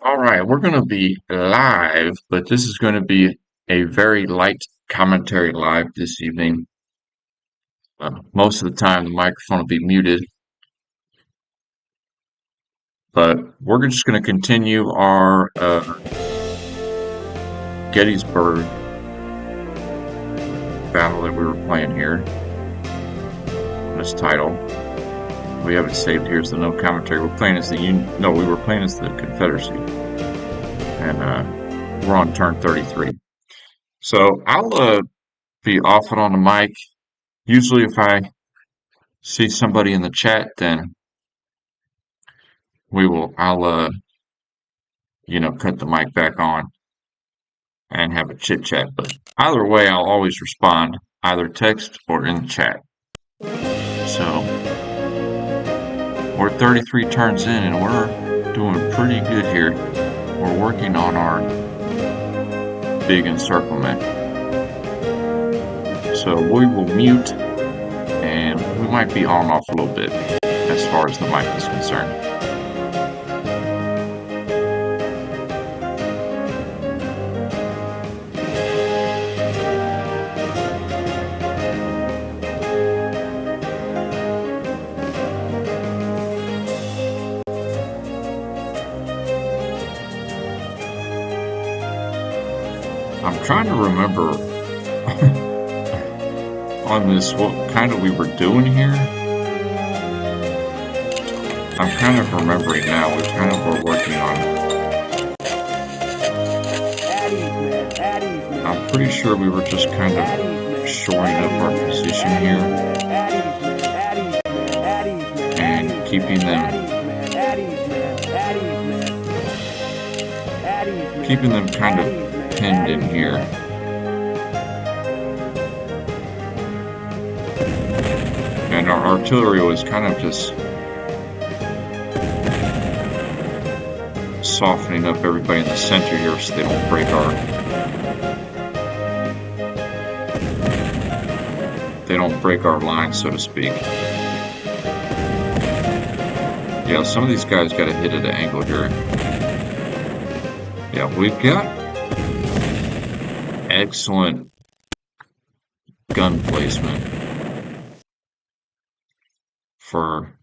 All right, we're going to be live, but this is going to be a very light commentary live this evening. Most of the time, the microphone will be muted, but we're just going to continue our Gettysburg battle that we were playing here. This title we have it saved here, so no commentary. We're playing as the Union. No, we were playing as the Confederacy, and we're on turn 33. So I'll be off and on the mic. Usually, if I see somebody in the chat, then I'll cut the mic back on and have a chit chat. But either way, I'll always respond, either text or in the chat. So we're 33 turns in and we're doing pretty good here. We're working on our big encirclement. So we will mute and we might be on and off a little bit as far as the mic is concerned. I'm trying to remember on this what kind of we were doing here. I'm kind of remembering now. We kind of were working on. I'm pretty sure we were just kind of shoring up our position here and keeping them kind of pinned in here. And our artillery was kind of just softening up everybody in the center here so they don't break our line, so to speak. Yeah, some of these guys got to hit at an angle here. Yeah, we've got excellent gun placement for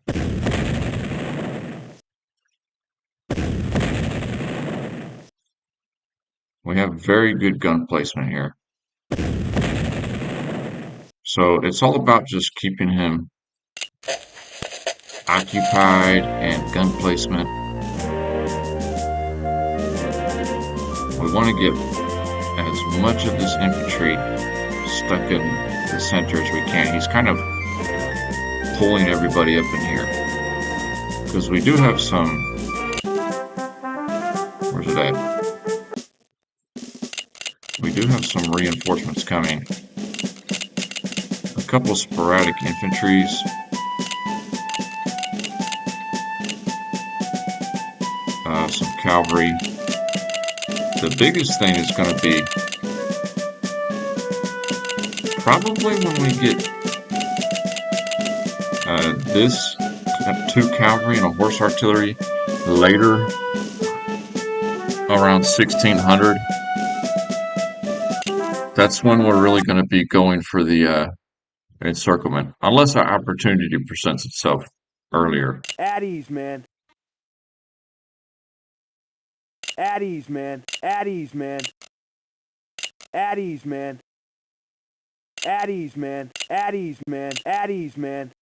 we have very good gun placement here. So it's all about just keeping him occupied and gun placement. We want to get as much of this infantry stuck in the center as we can. He's kind of pulling everybody up in here because we do have some. Where's it at? We do have some reinforcements coming. A couple sporadic infantries. Some cavalry. The biggest thing is going to be probably when we get this 2 cavalry and a horse artillery later, around 1600. That's when we're really going to be going for the encirclement, unless our opportunity presents itself earlier. At ease, man. At ease, man. At ease, man. At ease, man. At ease, man. At ease, man. At ease, man.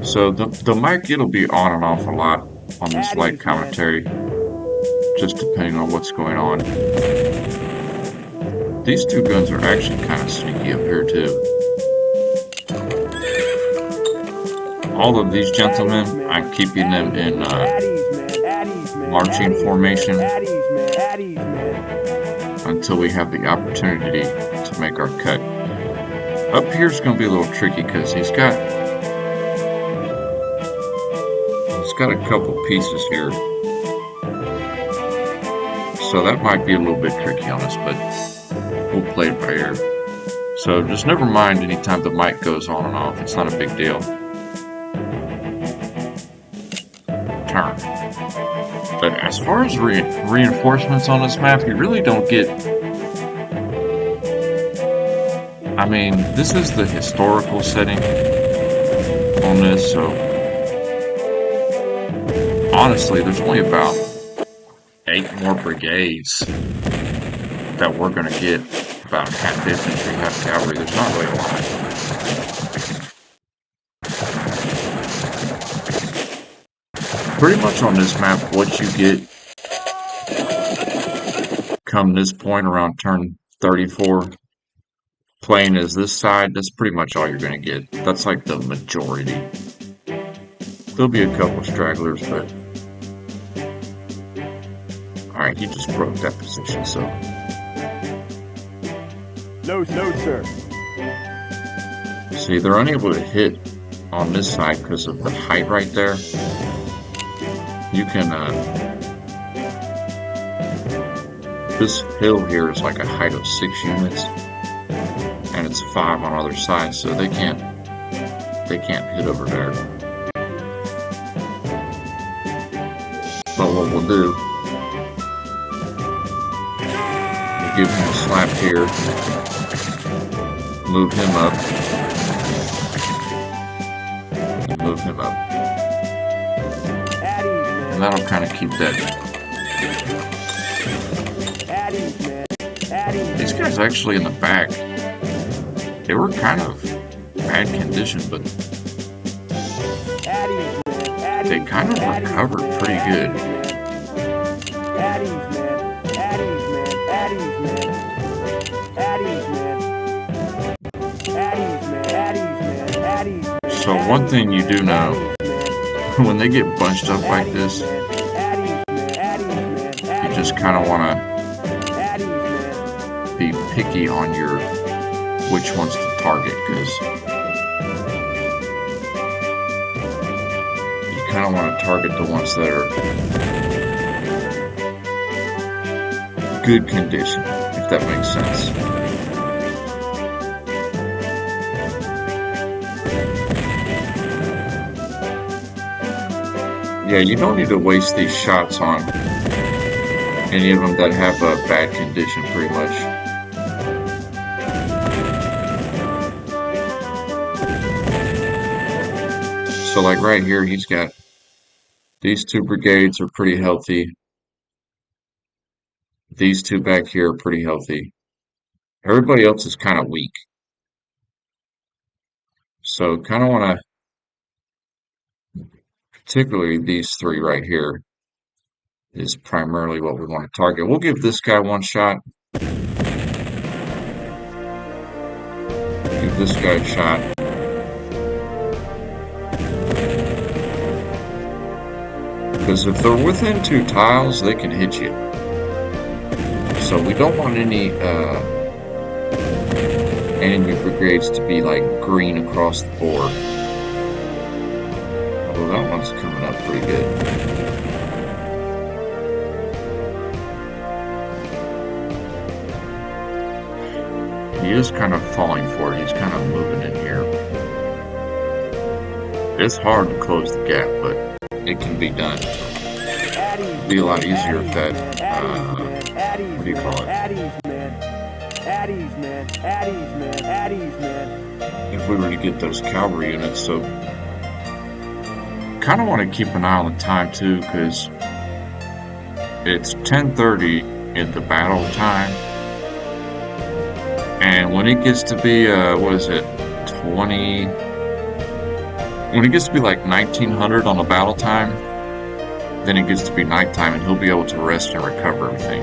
So the mic, it'll be on and off a lot on this light commentary, just depending on what's going on. These 2 guns are actually kind of sneaky up here too. All of these gentlemen, I'm keeping them in marching formation until we have the opportunity to make our cut. Up here is going to be a little tricky because he's got a couple pieces here, so that might be a little bit tricky on us, but we'll play it by ear. So just never mind anytime the mic goes on and off. It's not a big deal. turn. But as far as reinforcements on this map, you really don't get. I mean, this is the historical setting on this, so honestly, there's only about 8 more brigades that we're going to get. About half infantry, half cavalry. There's not really a lot. Pretty much on this map, what you get come this point around turn 34, playing as this side, that's pretty much all you're going to get. That's like the majority. There'll be a couple stragglers, but alright, he just broke that position, so. No, sir. See, they're unable to hit on this side because of the height right there. You can, this hill here is like a height of 6 units, and it's 5 on other sides, so they can't hit over there. But what we'll do, we'll give him a slap here, move him up, and move him up. And that'll kind of keep that. These guys actually in the back, they were kind of bad condition, but they kind of recovered pretty good. So one thing you do know, when they get bunched up like this, you just kind of want to be picky on your which ones to target, because you kind of want to target the ones that are good condition, if that makes sense. Yeah, you don't need to waste these shots on any of them that have a bad condition, pretty much. So like right here, he's got these 2 brigades are pretty healthy. These 2 back here are pretty healthy. Everybody else is kind of weak. So kind of want to, particularly these 3 right here, is primarily what we want to target. We'll give this guy 1 shot. Give this guy a shot. Because if they're within 2 tiles, they can hit you. So we don't want any enemy brigades to be like green across the board. Although that one's coming up pretty good. He is kind of falling for it. He's kind of moving in here. It's hard to close the gap, but it can be done. It'd be a lot easier if that, what do you call it? If we were to get those cavalry units. So kind of want to keep an eye on the time too, because it's 10:30 at the battle time, and when it gets to be what is it, 20, when it gets to be like 1900 on the battle time, then it gets to be nighttime and he'll be able to rest and recover everything.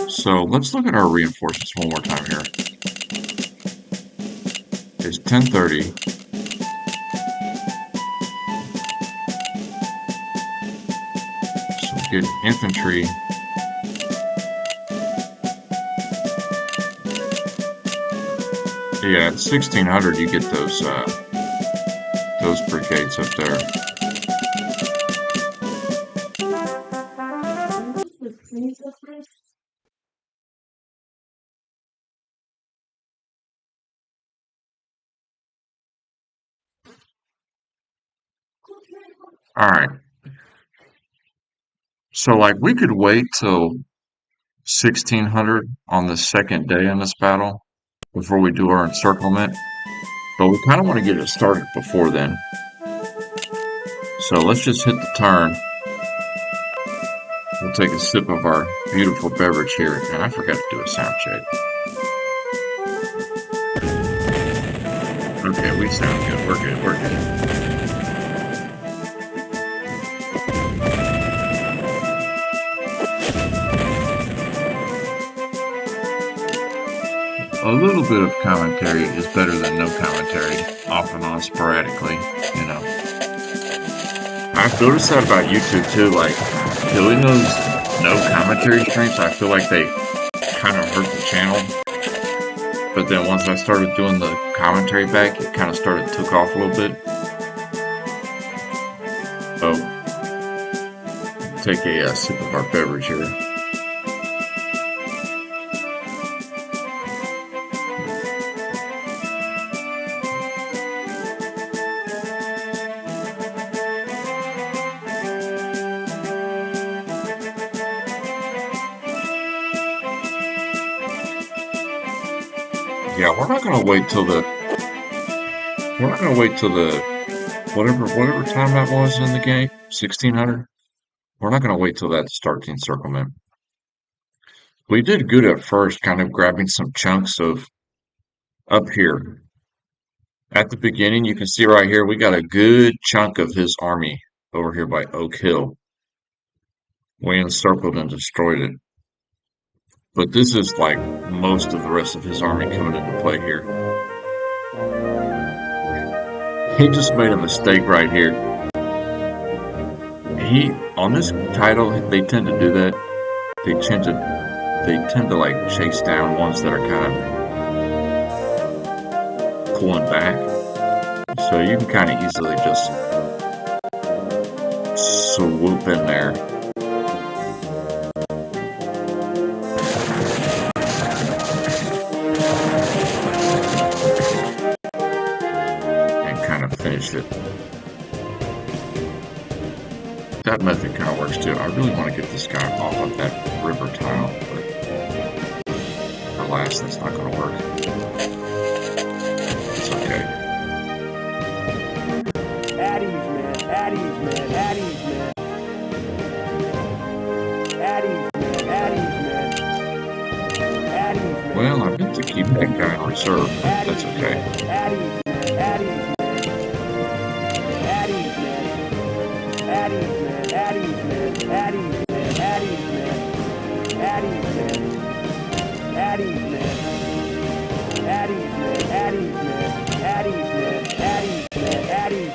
So let's look at our reinforcements one more time here. It's 10:30. So we get infantry. Yeah, at 1600 you get those brigades up there. All right. So like we could wait till 1600 on the second day in this battle before we do our encirclement, but we kind of want to get it started before then. So let's just hit the turn. We'll take a sip of our beautiful beverage here, and I forgot to do a sound check. Okay, we sound good. We're good. We're good. A little bit of commentary is better than no commentary, off and on sporadically, you know. I've noticed that about YouTube too, like doing those no commentary streams, I feel like they kind of hurt the channel. But then once I started doing the commentary back, it kind of took off a little bit. So, take a sip of our beverage here. Yeah, we're not gonna wait till the whatever time that was in the game, 1600. We're not gonna wait till that to start the encirclement. We did good at first, kind of grabbing some chunks of up here. At the beginning, you can see right here, we got a good chunk of his army over here by Oak Hill. We encircled and destroyed it. But this is like most of the rest of his army coming into play here. He just made a mistake right here. On this title, they tend to do that. They tend to like chase down ones that are kind of pulling back. So you can kind of easily just swoop in there. And kind of finish it. That method kind of works too. I really want to get this guy off of that river tile, but alas, that's not going to work. It's okay. Addies, man. Addies, man. Addies, man. Addies, man. Addies, man. Addies, man. Well, I meant to keep that guy in reserve, but that's okay. Addies, man. Addies, man. Addies, man. Addies, man. Addies, man. Addies, man. Addies, man. Addies, man. Addies, man. Addies, man. Addies, man. Addies, man. Addies, man. Addies,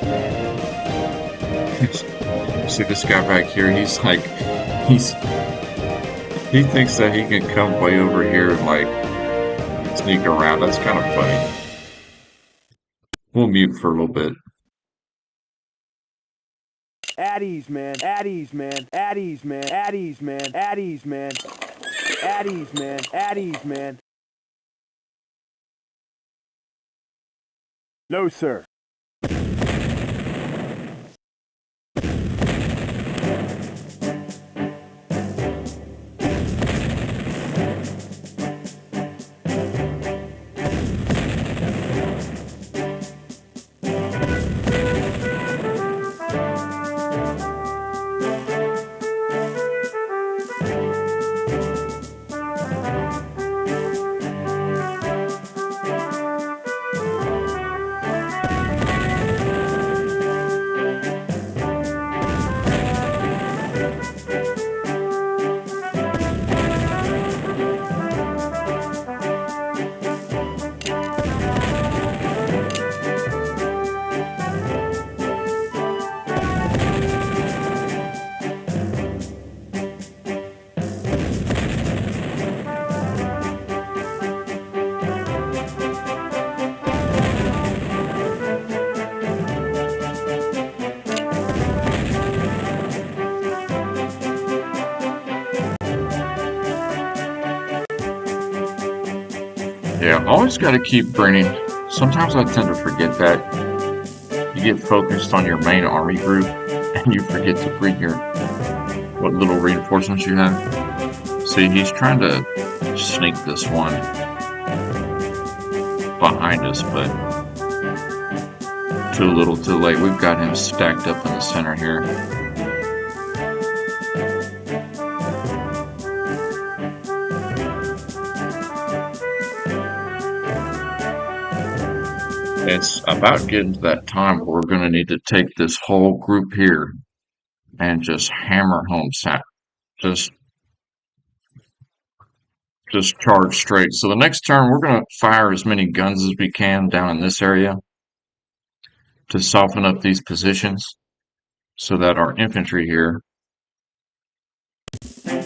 man. See this guy back here? He thinks that he can come way over here and like sneak around. That's kind of funny. We'll mute for a little bit. Addies, man. Addies, man. Addies, man. Addies, man. Addies, man. Addies, man. Addies, man. No, sir. Yeah, always got to keep bringing. Sometimes I tend to forget that. You get focused on your main army group, and you forget to bring your what little reinforcements you have. See, he's trying to sneak this one behind us, but too little too late. We've got him stacked up in the center here. It's about getting to that time where we're going to need to take this whole group here and just hammer home just just charge straight. So the next turn we're going to fire as many guns as we can down in this area to soften up these positions so that our infantry here,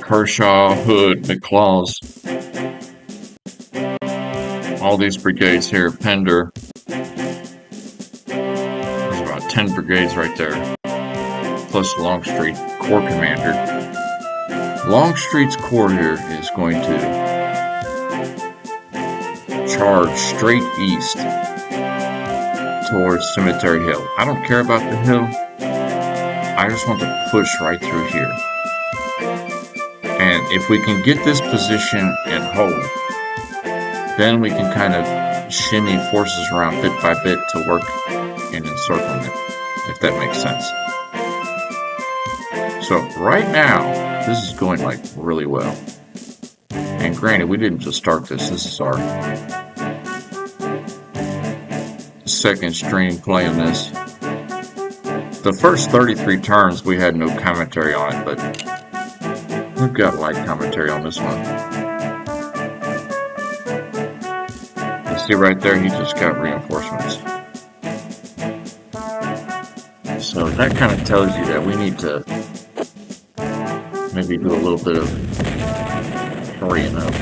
Kershaw, Hood, McLaws, all these brigades here, Pender, there's about 10 brigades right there, plus Longstreet, Corps Commander. Longstreet's Corps here is going to charge straight east towards Cemetery Hill. I don't care about the hill. I just want to push right through here. And if we can get this position and hold, then we can kind of shimmy forces around bit by bit to work in encirclement, if that makes sense. So right now, this is going like really well. And granted, we didn't just start this. This is our second stream playing this. The first 33 turns, we had no commentary on it, but we've got light commentary on this one. You see right there, he just got reinforcements. So that kind of tells you that we need to maybe do a little bit of hurrying up.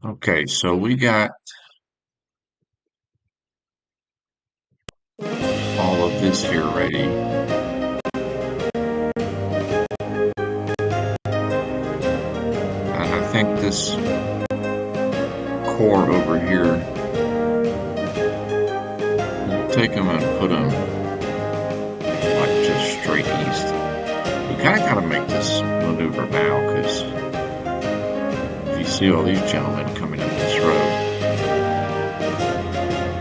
Okay, so we got all of this here ready. And I think this core over here, we'll take them and put them like just straight east. We kind of got to make this maneuver now because if you see all these gentlemen coming up this road,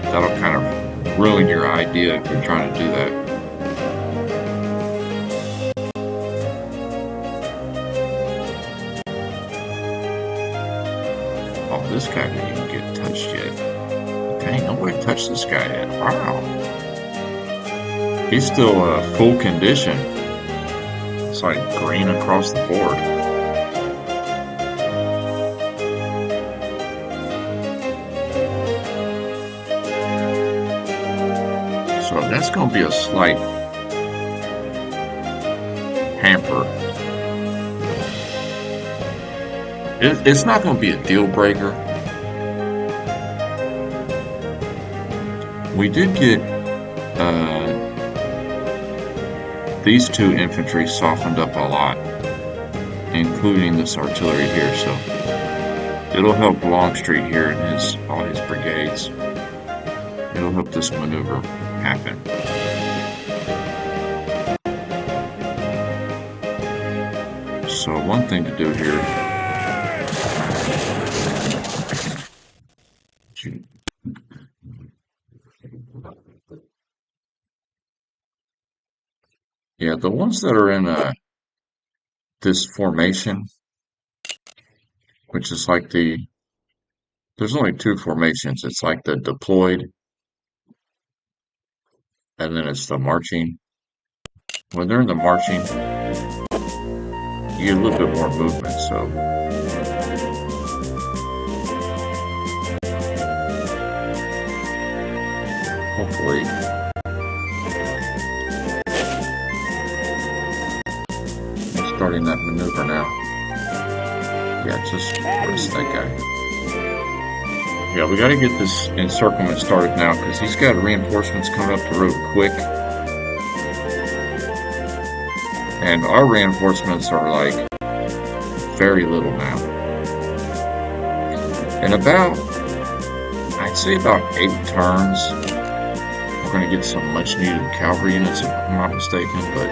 that'll kind of ruin your idea if you're trying to do that. Oh, this guy didn't even get touched yet. Dang, nobody touched this guy yet. Wow. He's still full condition. It's like green across the board. So that's going to be a slight hamper. It's not going to be a deal breaker. We did get these two infantry softened up a lot, including this artillery here, so it'll help Longstreet here and all his brigades. It'll help this maneuver happen. So one thing to do here, yeah, the ones that are in this formation, which is like there's only two formations. It's like the deployed and then it's the marching. When they're in the marching, you get a little bit more movement, so hopefully I'm starting that maneuver now. Yeah, just rest that guy. Yeah, we got to get this encirclement started now because he's got reinforcements coming up the road quick. And our reinforcements are like very little now. In about, I'd say about 8 turns, we're going to get some much needed cavalry units if I'm not mistaken. But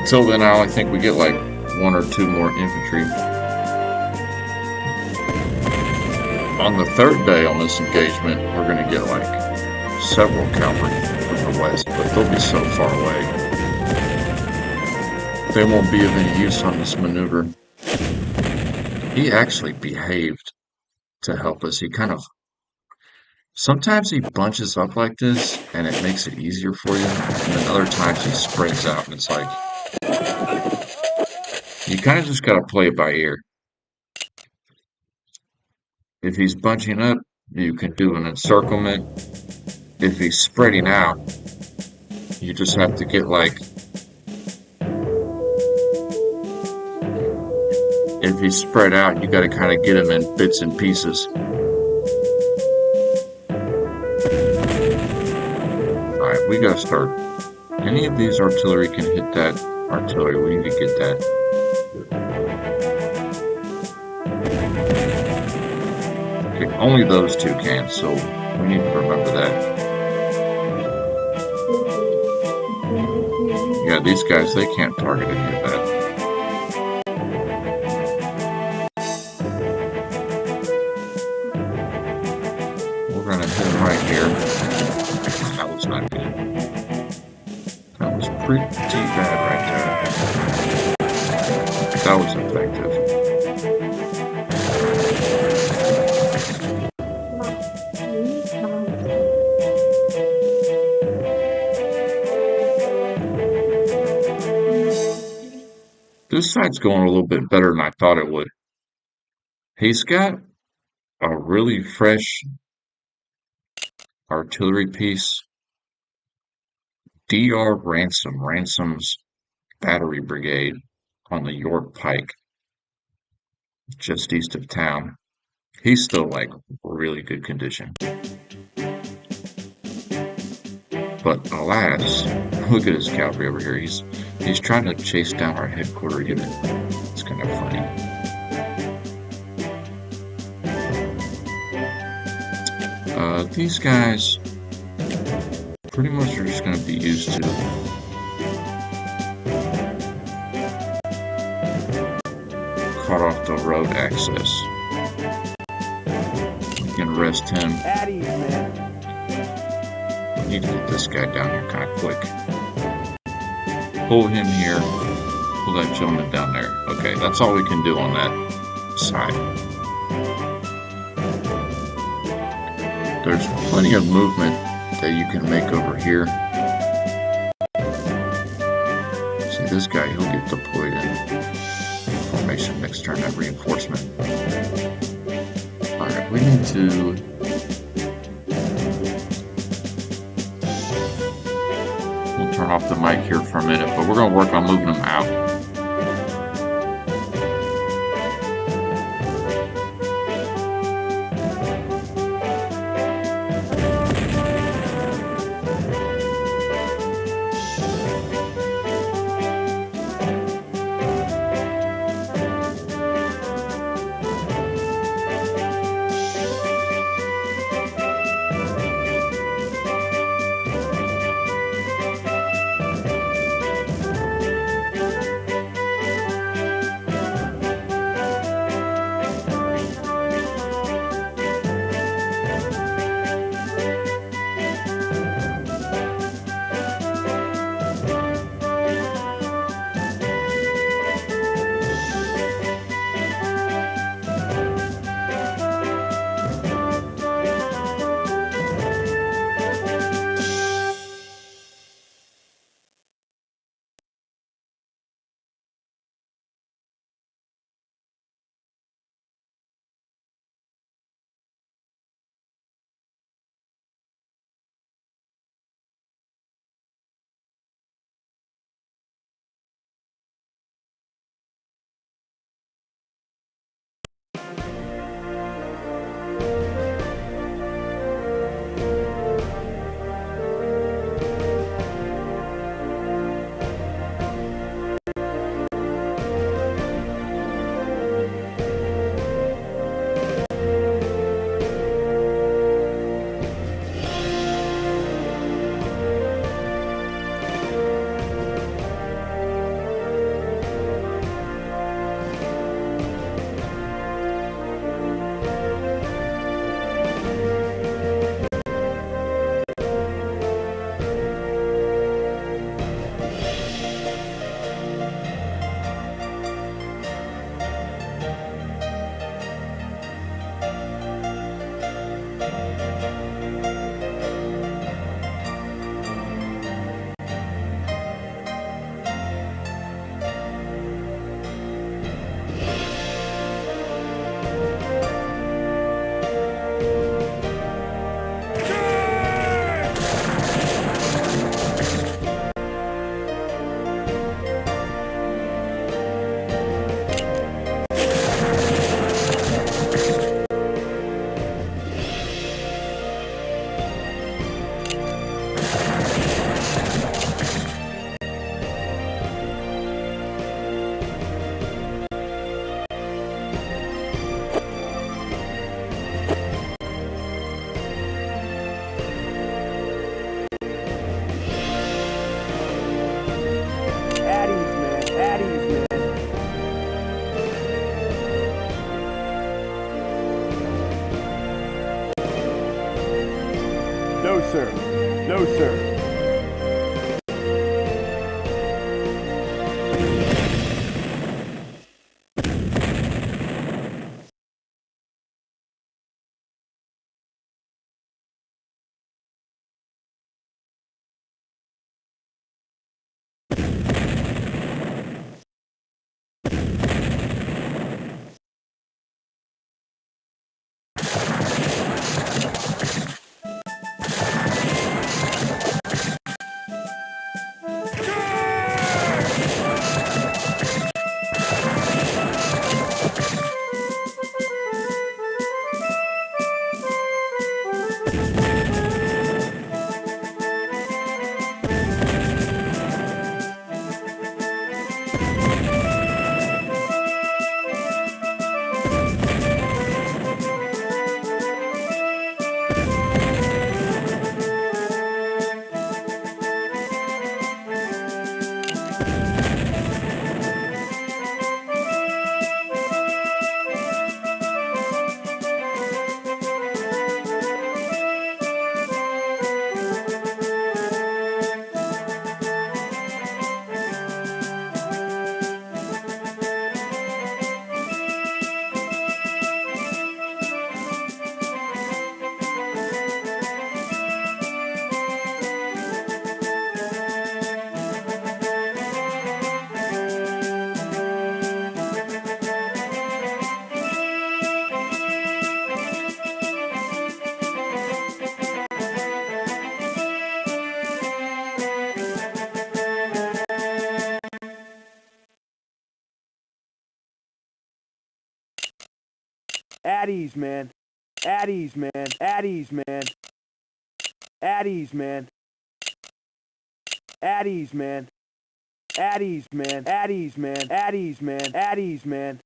until then, I only think we get like 1 or 2 more infantry. On the 3rd day on this engagement, we're going to get like several cavalry from the west, but they'll be so far away. They won't be of any use on this maneuver. He actually behaved to help us. He kind of, sometimes he bunches up like this and it makes it easier for you. And then other times he spreads out and it's like, you kind of just got to play it by ear. If he's bunching up, you can do an encirclement. If he's spreading out, you just have to get like, if he's spread out, you got to kind of get him in bits and pieces. Alright, we got to start. Any of these artillery can hit that artillery. We need to get that. Okay, only those two can, so we need to remember that. Yeah, these guys, they can't target any of that. We're going to hit him right here. That was not good. That was pretty bad right there. That was effective. This side's going a little bit better than I thought it would. He's got a really fresh artillery piece. D.R. Ransom's battery brigade on the York Pike. just east of town. He's still like really good condition. But alas, look at his cavalry over here. He's trying to chase down our headquarters unit. It's kind of funny. These guys pretty much are just going to be used to cut off the road access. We can arrest him. At ease, man. We need to get this guy down here kind of quick. Pull him here. Pull that gentleman down there. Okay, that's all we can do on that side. There's plenty of movement that you can make over here. See, this guy, he'll get deployed in formation next turn at reinforcement. Alright, we need to... We'll turn off the mic here for a minute, but we're going to work on moving them out. No, sir. No, sir. At ease, man. At ease, man. At ease, man. At ease, man. At ease, man. At ease, man. At ease, man. At ease, man. At ease, man. At ease, man.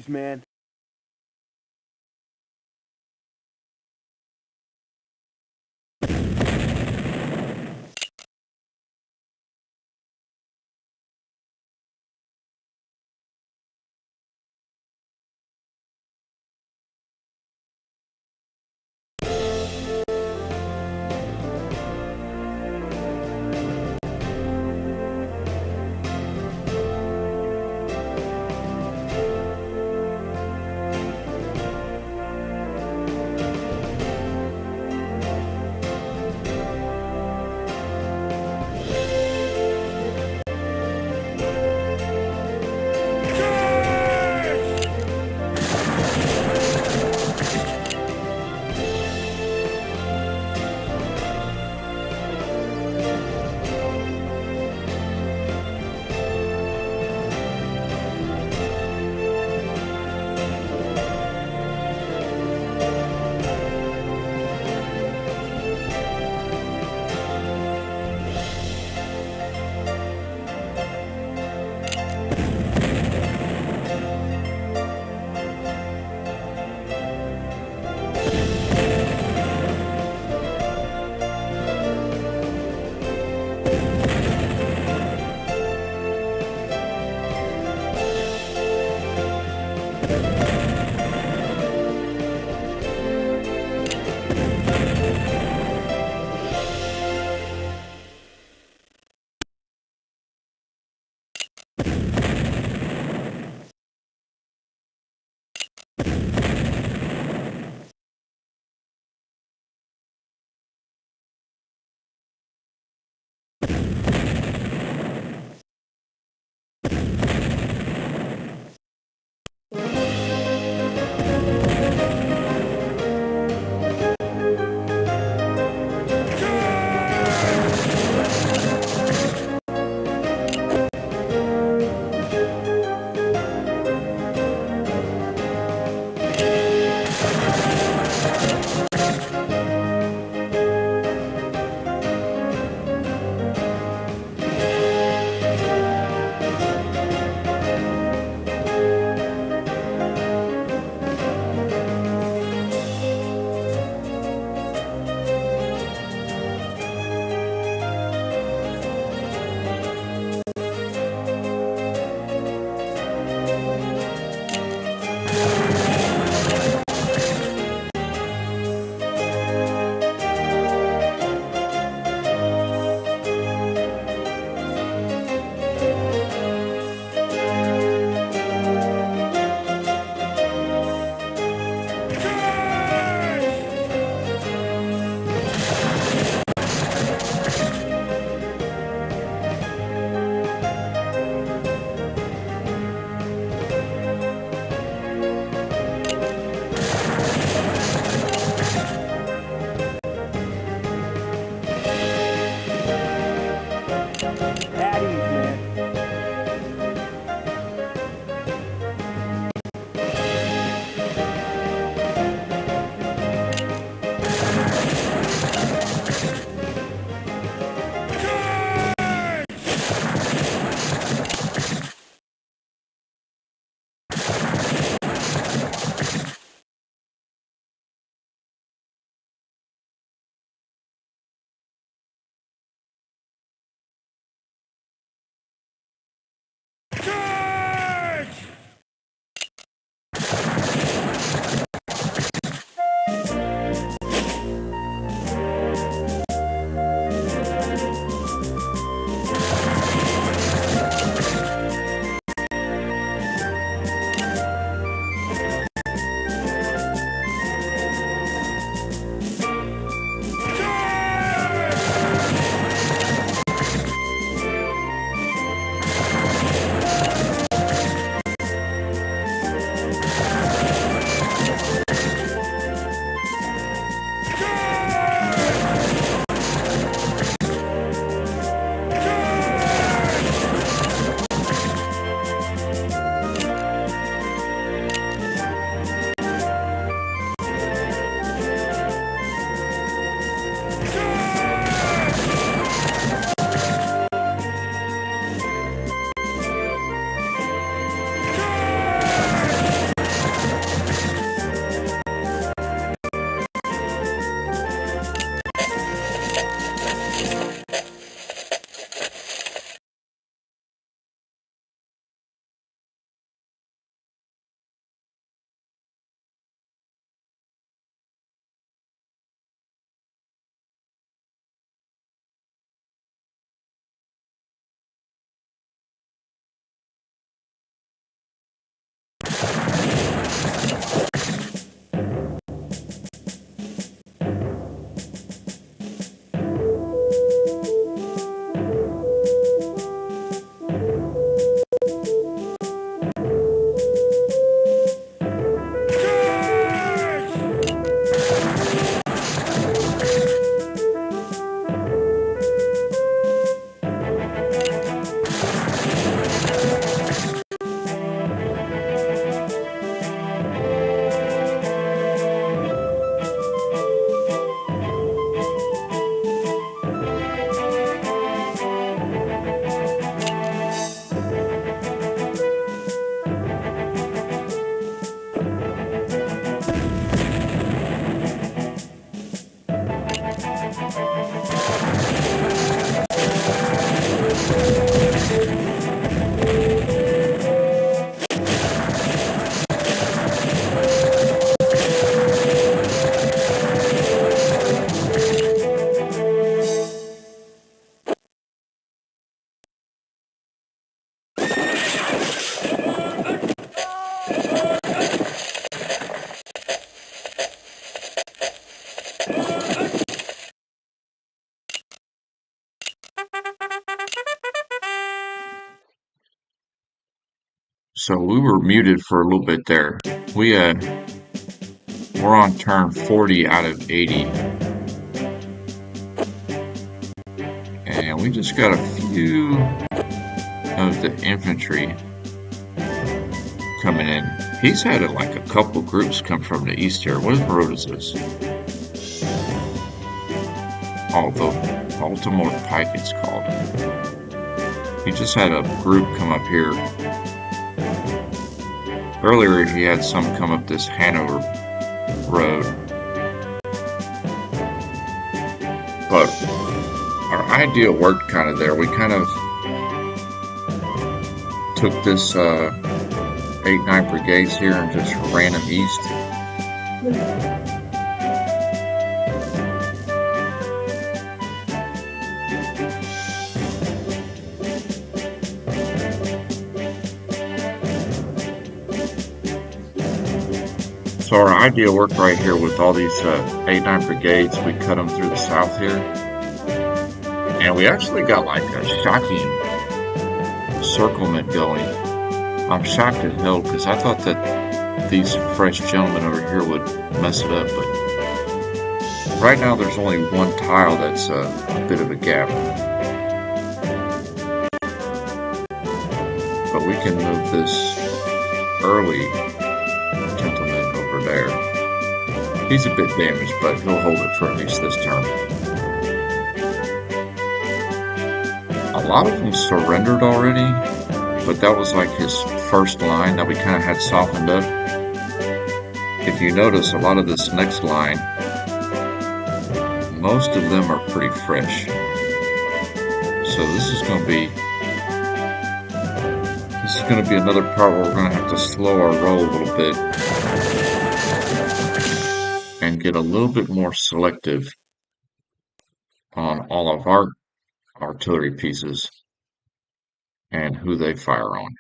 ease, man. So we were muted for a little bit there. We're on turn 40 out of 80. And we just got a few of the infantry coming in. He's had like a couple groups come from the east here. What road is this? Oh, the Baltimore Pike it's called. He just had a group come up here. Earlier he had some come up this Hanover road. But our idea worked kind of there. We kind of took this 8-9 brigades here and just ran them east. So our idea worked right here with all these 8-9 brigades. We cut them through the south here. And we actually got like a shocking circlement going. I'm shocked as hell because I thought that these French gentlemen over here would mess it up. But right now there's only one tile that's a bit of a gap. But we can move this early gentleman over there. He's a bit damaged, but he'll hold it for at least this turn. A lot of them surrendered already, but that was like his first line that we kind of had softened up. If you notice, a lot of this next line, most of them are pretty fresh. So this is going to be another part where we're going to have to slow our roll a little bit and get a little bit more selective on all of our artillery pieces and who they fire on,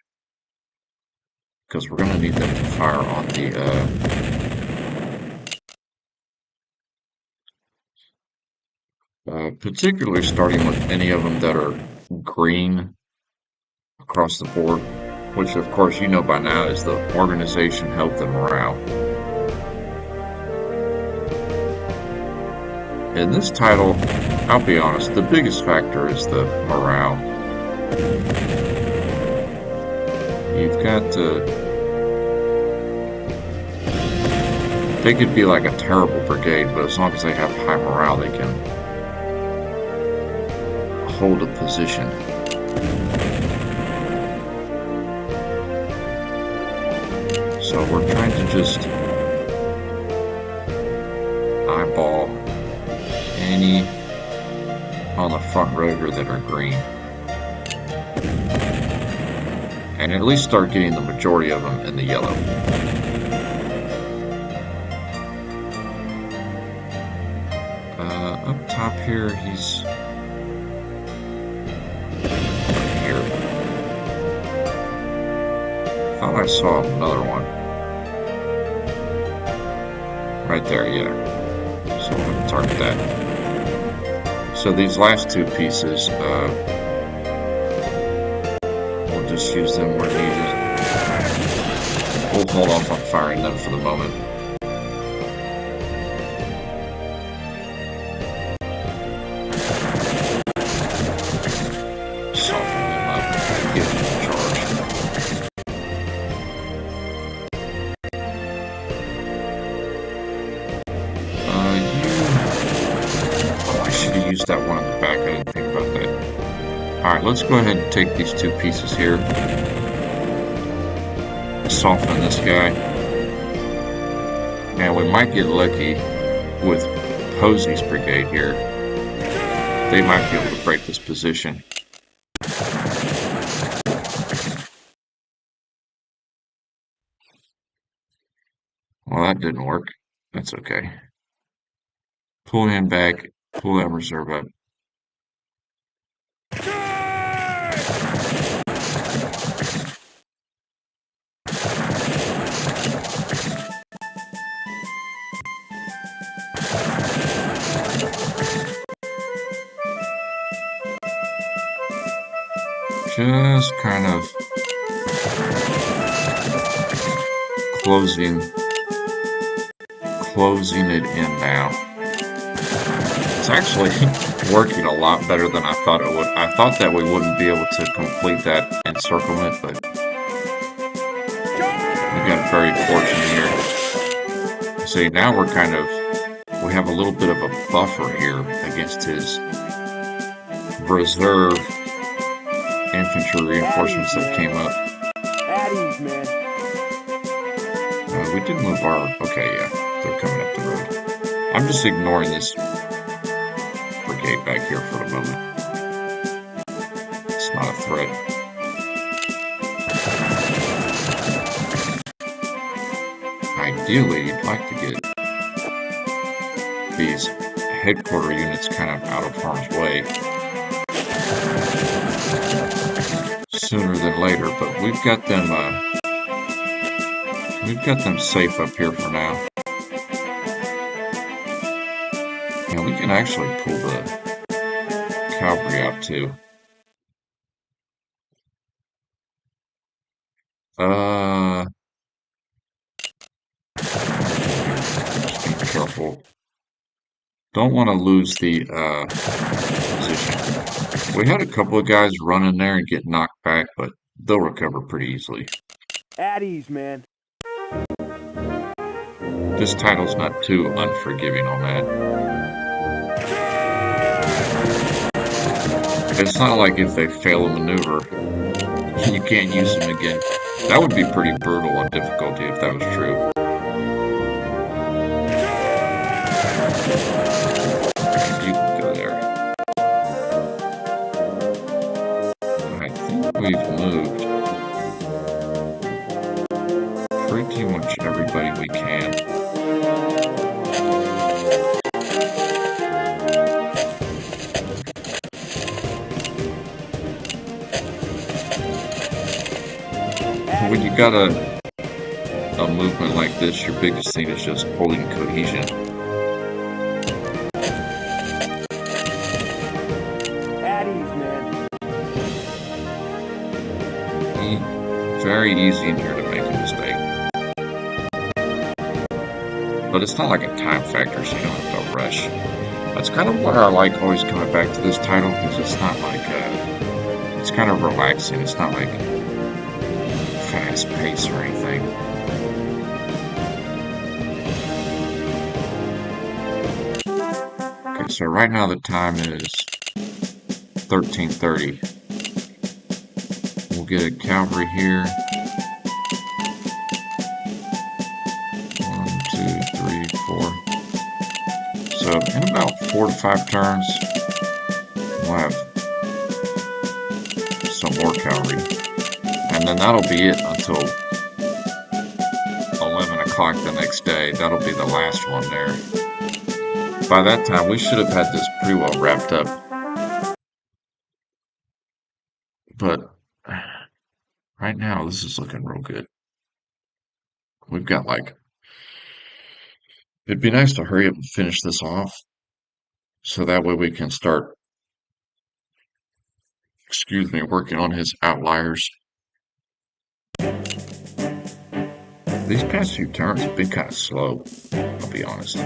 because we're going to need them to fire on the particularly starting with any of them that are green across the board, which of course you know by now is the organization, health, and morale. In this title, I'll be honest, the biggest factor is the morale. You've got to... They could be like a terrible brigade, but as long as they have high morale, they can hold a position. So we're trying to just eyeball any on the front row here that are green, and at least start getting the majority of them in the yellow. Up top here, he's here. Thought I saw another one right there, yeah. So I'm going to target that. So these last two pieces, we'll just use them where needed. We'll hold off on firing them for the moment. Soften them up, give them a charge. I should have used that one in the back. I didn't think about that. Alright, let's go ahead and take these two pieces here. Soften this guy. And we might get lucky with Posey's brigade here. They might be able to break this position. Well, that didn't work. That's okay. Pull him back. Pull that reserve up. Just kind of closing it in now. It's actually working a lot better than I thought it would. I thought that we wouldn't be able to complete that encirclement, but we got very fortunate here. See, now we have a little bit of a buffer here against his reserve infantry reinforcements that came up. We did move our... Okay, yeah, they're coming up the road. I'm just ignoring this brigade back here for the moment. It's not a threat. Ideally, you'd like to get these headquarter units kind of out of harm's way sooner than later, but we've got them safe up here for now. And we can actually pull the cavalry out too. Just be careful. Don't want to lose the position. We had a couple of guys run in there and get knocked back, but they'll recover pretty easily. At ease, man. This title's not too unforgiving on that. It's not like if they fail a maneuver, you can't use them again. That would be pretty brutal on difficulty if that was true. You can go there. I think we've moved pretty much everybody we can. When you got a movement like this, your biggest thing is just holding cohesion. At ease, man. Very easy in here to make a mistake. But it's not like a time factor, so you don't have to rush. That's kind of why I like always coming back to this title, because it's not like it's kind of relaxing. It's not like fast pace or anything. Okay, so right now the time is 13:30. We'll get a cavalry here. 1, 2, 3, 4. So in about 4 to 5 turns, we'll have some more cavalry. And then that'll be it until 11 o'clock the next day. That'll be the last one there. By that time, we should have had this pretty well wrapped up. But right now, this is looking real good. We've got it'd be nice to hurry up and finish this off. So that way we can start, working on his outliers. These past few turns have been kind of slow, I'll be honest.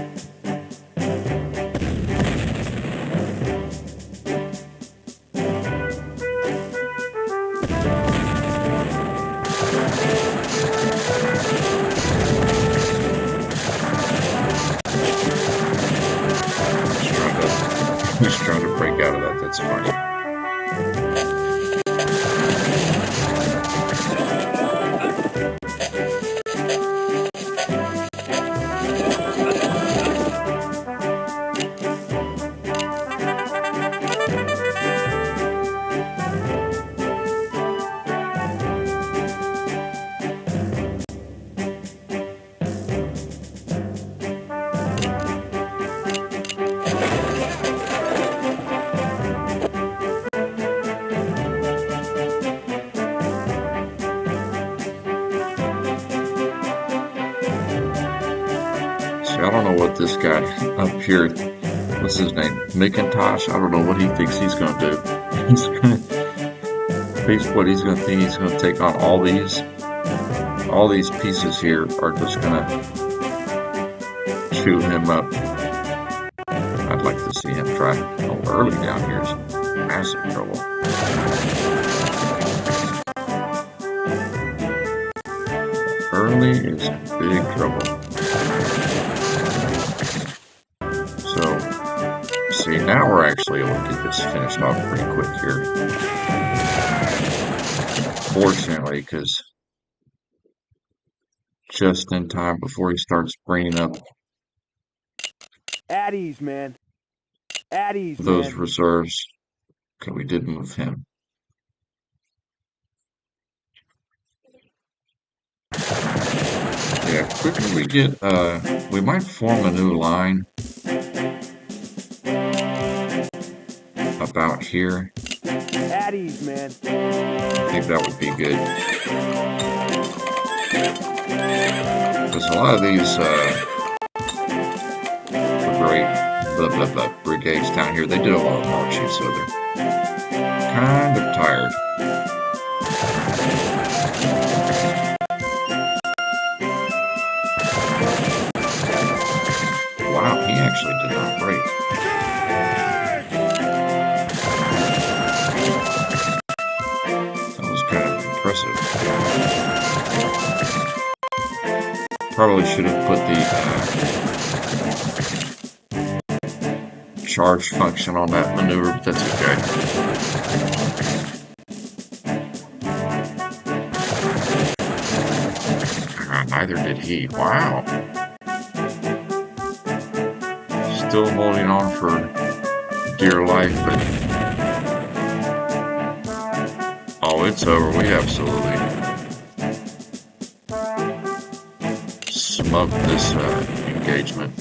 He's trying to break out of that. That's funny. let this guy up here, what's his name? McIntosh? I don't know what he thinks he's going to do. He's going to, what he's going to think he's going to take on all these pieces here are just going to chew him up. I'd like to see him try. Oh, early down here is massive trouble. Early is big trouble. So, see, now we're actually able to get this finished off pretty quick here. Fortunately, because just in time before he starts bringing up At ease, man. At ease, those man. reserves. Okay, we did move him. Yeah, quicker we get, we might form a new line about here. At ease, man. I think that would be good. Because a lot of these brigades down here, they did a lot of marching, so they're kind of tired. Wow, he actually did not break. That was kind of impressive. Probably should have put the charge function on that maneuver, but that's okay. Neither did he. Wow. Still holding on for dear life, but oh, it's over. We absolutely smoked this engagement.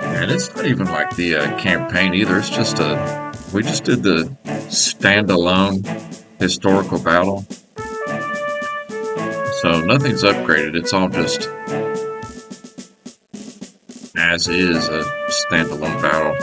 And it's not even like the campaign either. It's just we just did the standalone historical battle. So nothing's upgraded. It's all just as is a standalone battle.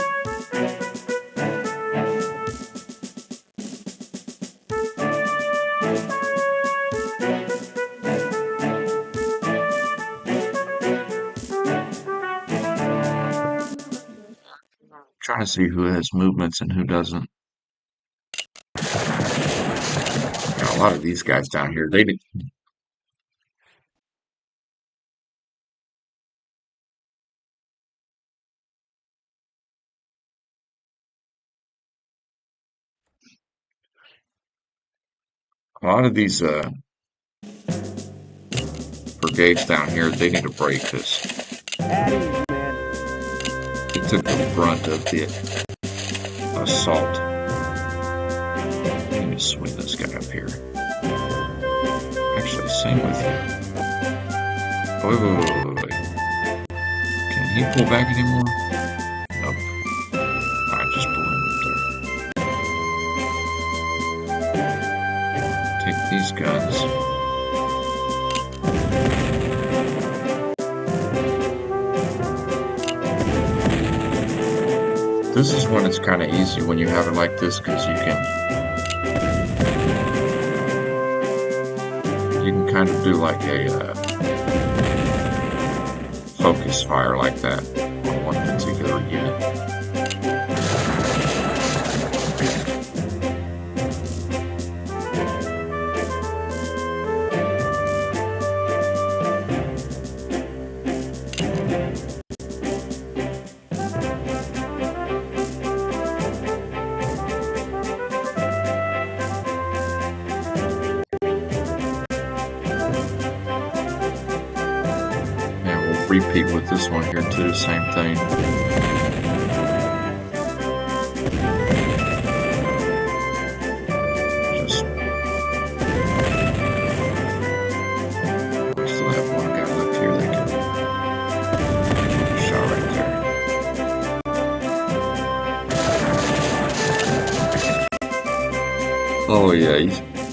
Trying to see who has movements and who doesn't. Got a lot of these guys down here. They did. A lot of these brigades down here, they need a break because they took the brunt of the assault. Let me swing this guy up here. Actually, same with you. Oh, wait. Can he pull back anymore? Nope. I just pulled him up there. Take these guns. This is when it's kind of easy when you have it like this because you can kind of do like a focus fire like that on one particular unit. Repeat with this one here too, same thing. Just we still have one guy left here that can shot right there. Oh yeah,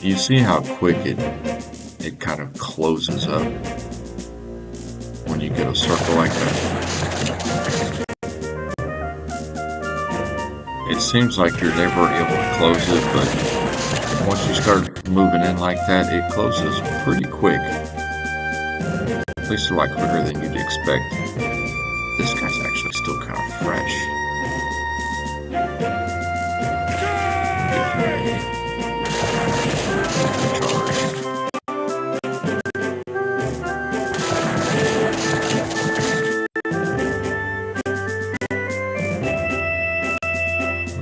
You see how quick it kind of closes up when you get a circle like that. It seems like you're never able to close it, but once you start moving in like that, it closes pretty quick. At least a lot quicker than you'd expect. This guy's actually still kind of fresh.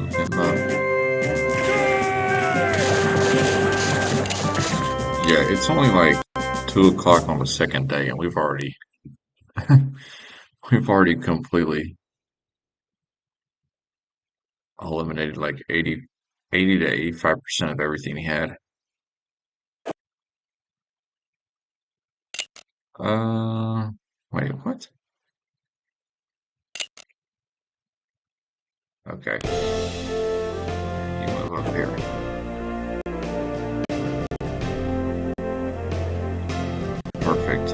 Move him up. Yeah, it's only like 2 o'clock on the second day, and we've already completely eliminated like 80 to 85% of everything he had. Wait, what? Okay. You move up here. Perfect.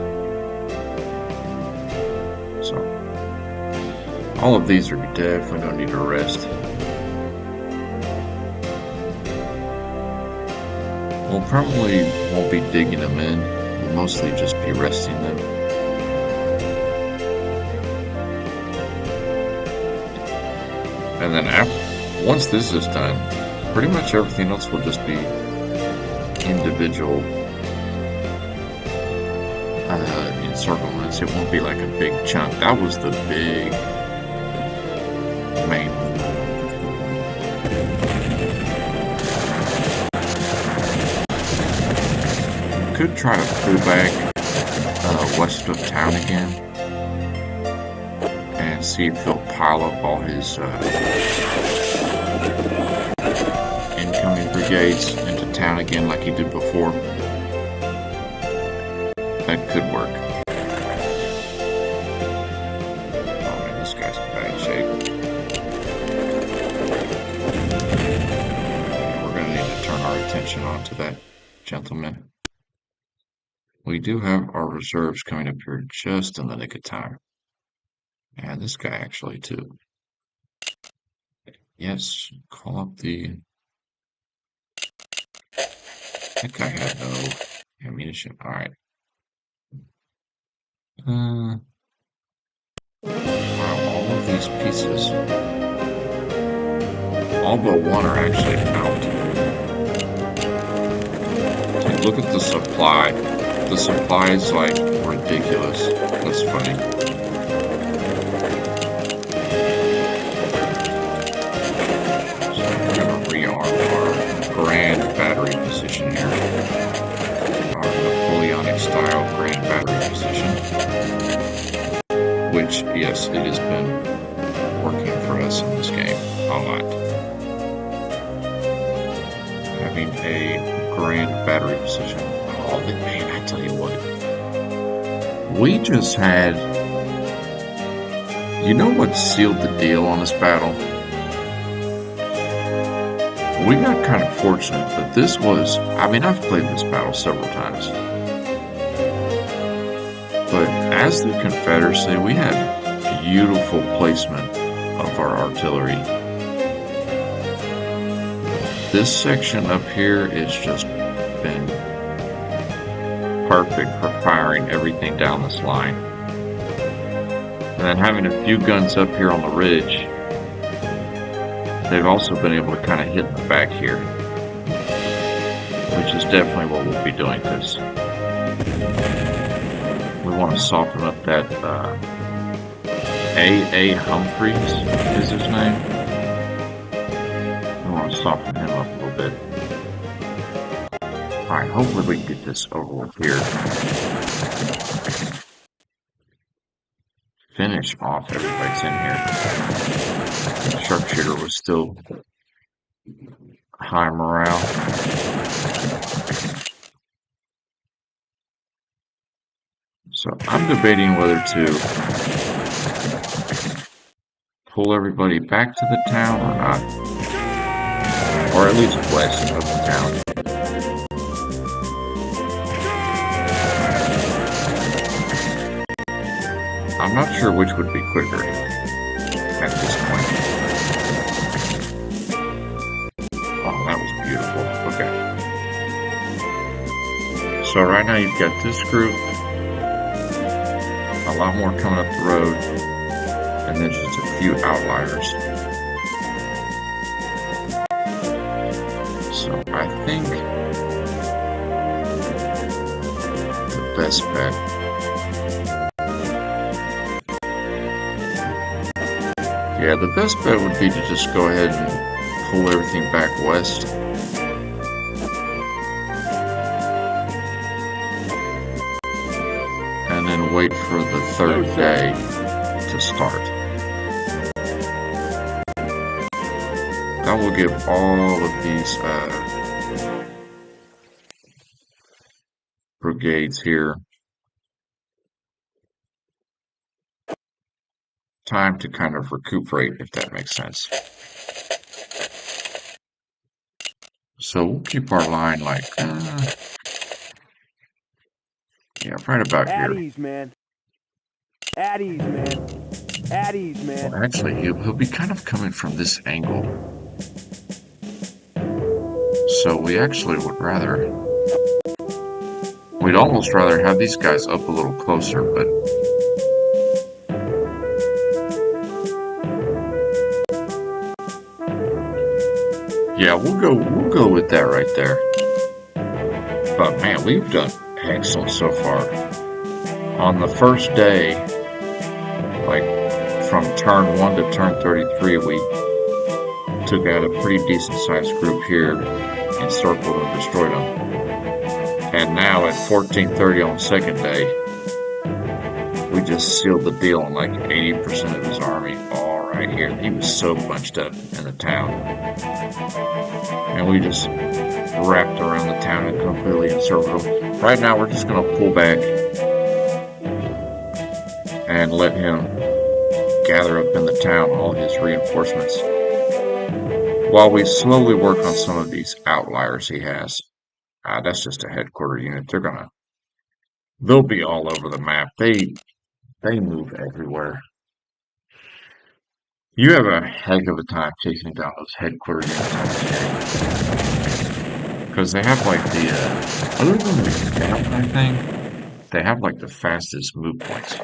So, all of these are definitely going to need a rest. We'll probably won't be digging them in. We'll mostly just be resting them. And then once this is done, pretty much everything else will just be individual encirclements. It won't be like a big chunk. That was the big main. Could try to pull back west of town again and see if he'll pile up all his incoming brigades into town again like he did before. That could work. Oh man, this guy's in bad shape. We're going to need to turn our attention onto that gentleman. We do have our reserves coming up here just in the nick of time. And this guy actually too. Yes, call up the... That guy had no ammunition. Alright. Wow, all of these pieces. All but one are actually out. Dude, look at the supply. The supply is like ridiculous. That's funny. So we're gonna rearm our grand battery position here. Our Napoleonic style grand battery position. Which, yes, it has been working for us in this game a lot. Having a grand battery position. Oh, man, I tell you what. We just had... You know what sealed the deal on this battle? We got kind of fortunate, but this was... I mean, I've played this battle several times. But as the Confederacy, we had beautiful placement of our artillery. This section up here has just been perfect for firing everything down this line. And then having a few guns up here on the ridge, they've also been able to kind of hit in the back here, which is definitely what we'll be doing, because we want to soften up that A. Humphreys is his name. We want to soften him up a little bit. Alright, hopefully we can get this over with here. Finish off everybody's in here. The sharpshooter was still high morale. So I'm debating whether to pull everybody back to the town or not. Or at least west of the town. I'm not sure which would be quicker at this point. Oh, that was beautiful. Okay. So right now you've got this group, a lot more coming up the road, and then just a few outliers. So I think the best bet the best bet would be to just go ahead and pull everything back west. And then wait for the third day to start. That will give all of these brigades here time to kind of recuperate, if that makes sense. So we'll keep our line like, right about At here. ease, man. At ease, man. At ease, man. Well, actually, he'll be kind of coming from this angle. So we actually would we'd almost rather have these guys up a little closer, but yeah, we'll go with that right there. But man, we've done excellent so far. On the first day, like from turn 1 to turn 33, we took out a pretty decent sized group here, encircled and destroyed them. And now at 14:30 on the second day, we just sealed the deal on like 80% of his army, all right here. He was so bunched up in the town. And we just wrapped around the town and completely encircled him. Right now, we're just going to pull back and let him gather up in the town all his reinforcements while we slowly work on some of these outliers he has. That's just a headquarter unit. They'll be all over the map. They move everywhere. You have a heck of a time chasing down those headquarter units. Because they have like the, other than the scout, I think, they have like the fastest move points.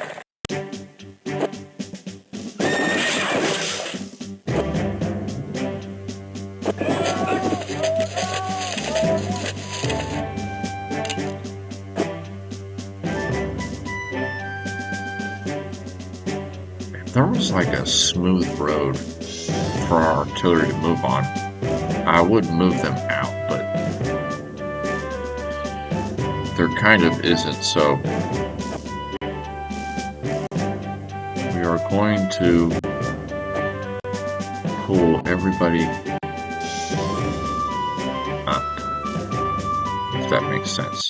If there was like a smooth road for our artillery to move on, I would move them out, but there kind of isn't, so we are going to pull everybody up, if that makes sense.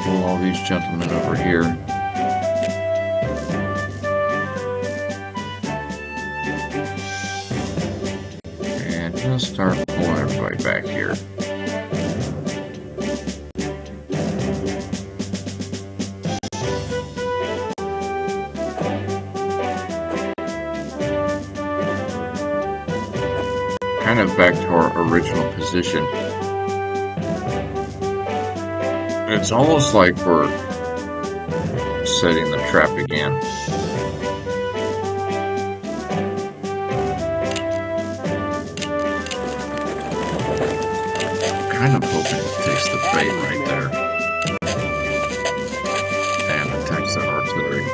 Pull all these gentlemen over here. And just start pulling everybody back here. Kind of back to our original position. It's almost like we're setting the trap again. Kind of hoping it takes the bait right there and attacks that artillery.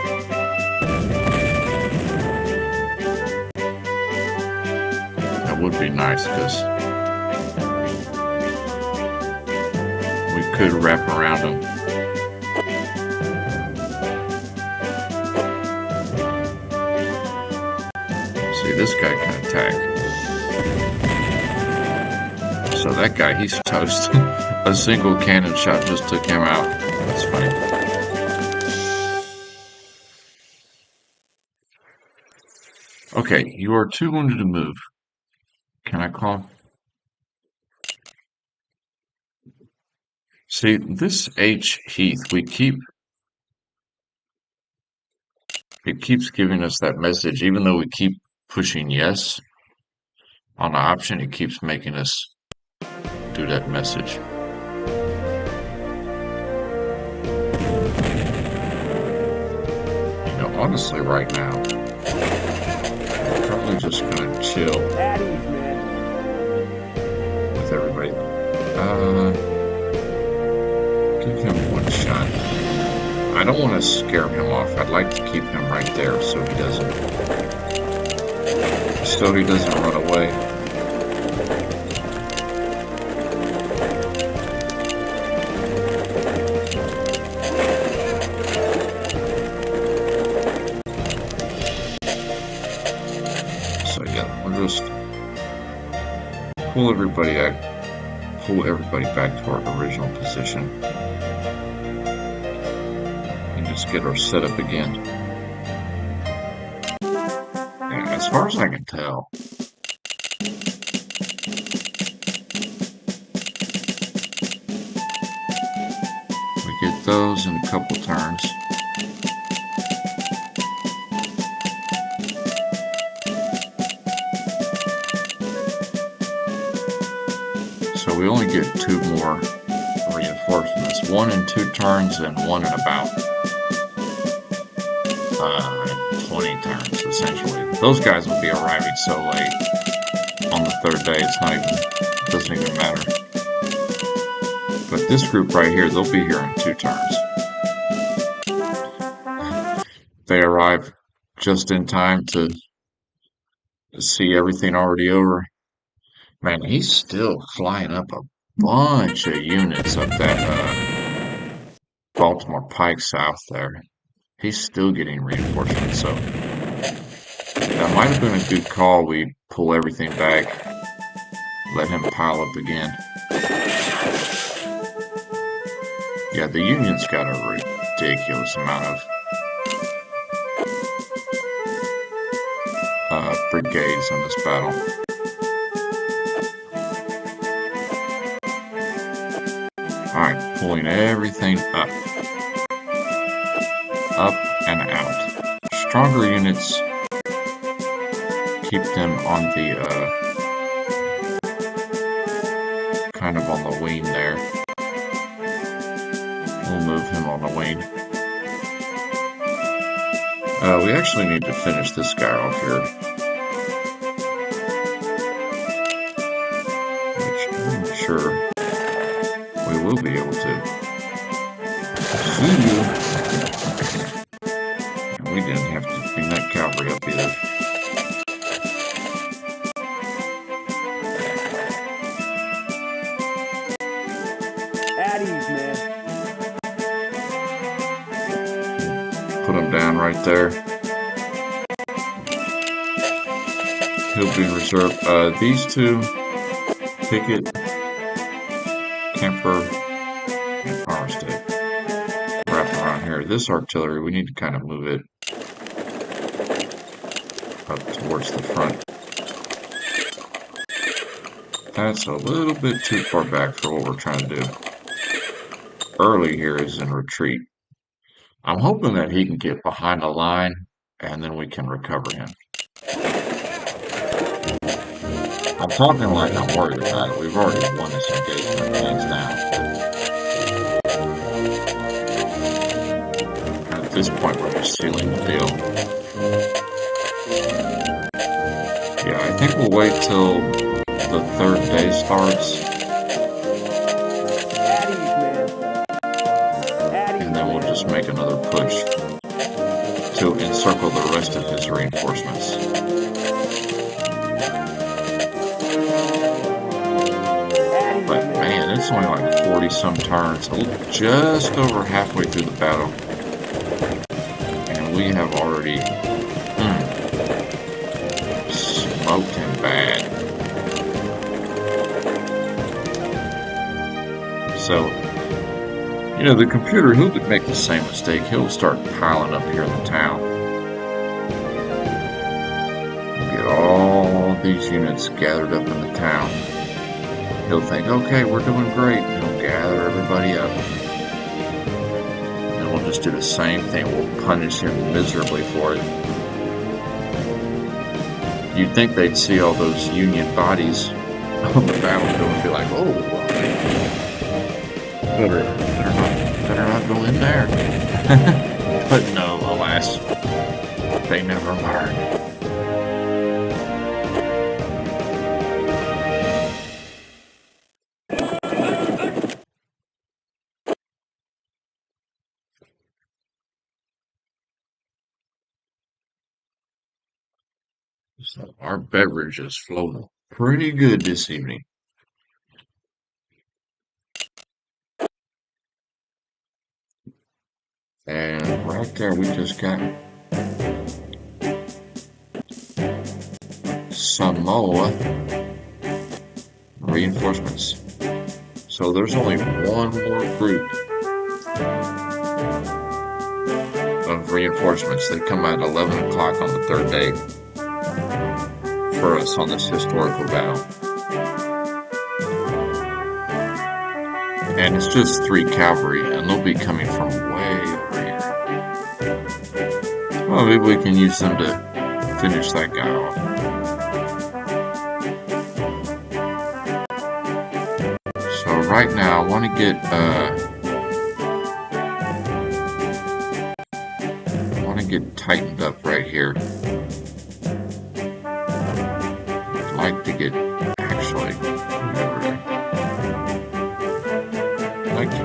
That would be nice because we could wrap around them. See, this guy can attack. So that guy, he's toast. A single cannon shot just took him out. That's funny. Okay, you are too wounded to move. Can I call? See, this H Heath, it keeps giving us that message, even though we keep pushing yes on the option, it keeps making us do that message. You know, honestly, right now, I'm probably just gonna chill At ease, man. with everybody. Give him one shot. I don't want to scare him off. I'd like to keep him right there so he doesn't run away. So yeah, we'll just pull everybody back to our original position and just get our setup again. And as far as I can tell, we get those in a couple turns. So we only get 2 more reinforcements, 1 in 2 turns and 1 in about 20 turns, essentially. Those guys will be arriving so late on the 3rd day, it doesn't even matter. But this group right here, they'll be here in 2 turns. They arrive just in time to see everything already over. Man, he's still flying up a bunch of units up that Baltimore Pike south there. He's still getting reinforcements, so that might have been a good call. We pull everything back, let him pile up again. Yeah, the Union's got a ridiculous amount of brigades in this battle. Alright, pulling everything up and out. Stronger units, keep them on the kind of on the wing there. We'll move him on the wing. We actually need to finish this guy off here, which I'm sure we will be able to. See you. And we didn't have to bring that cavalry up either. At ease, man. Put him down right there. He'll be in reserve. These 2, Pickett, Kemper, and Armistead, wrap around here. This artillery, we need to kind of move it up towards the front. That's a little bit too far back for what we're trying to do. Early here is in retreat. I'm hoping that he can get behind the line and then we can recover him. I'm talking like I'm worried about it. We've already won this engagement, hands down. At this point, we're just sealing the deal. Yeah, I think we'll wait till the 3rd day starts. At ease, man. At ease, And then we'll just make another push to encircle the rest of his reinforcements. But man, it's only like 40-some turns, just over halfway through the battle. And we have already smoked him bad. So, you know, the computer, he'll make the same mistake. He'll start piling up here in the town. Get all these units gathered up in the town. He'll think, okay, we're doing great. And he'll gather everybody everybody up. And we'll just do the same thing. We'll punish him miserably for it. You'd think they'd see all those Union bodies on the battlefield and be like, oh, better not go in there. But no, alas, they never learn. So our beverage is flowing pretty good this evening. And right there, we just got Samoa reinforcements. So there's only one more group of reinforcements. They come at 11 o'clock on the third day for us on this historical battle. And it's just 3 cavalry, and they'll be coming from way over here. Well, maybe we can use them to finish that guy off. So right now, I want to get tightened up right here. I'd like to get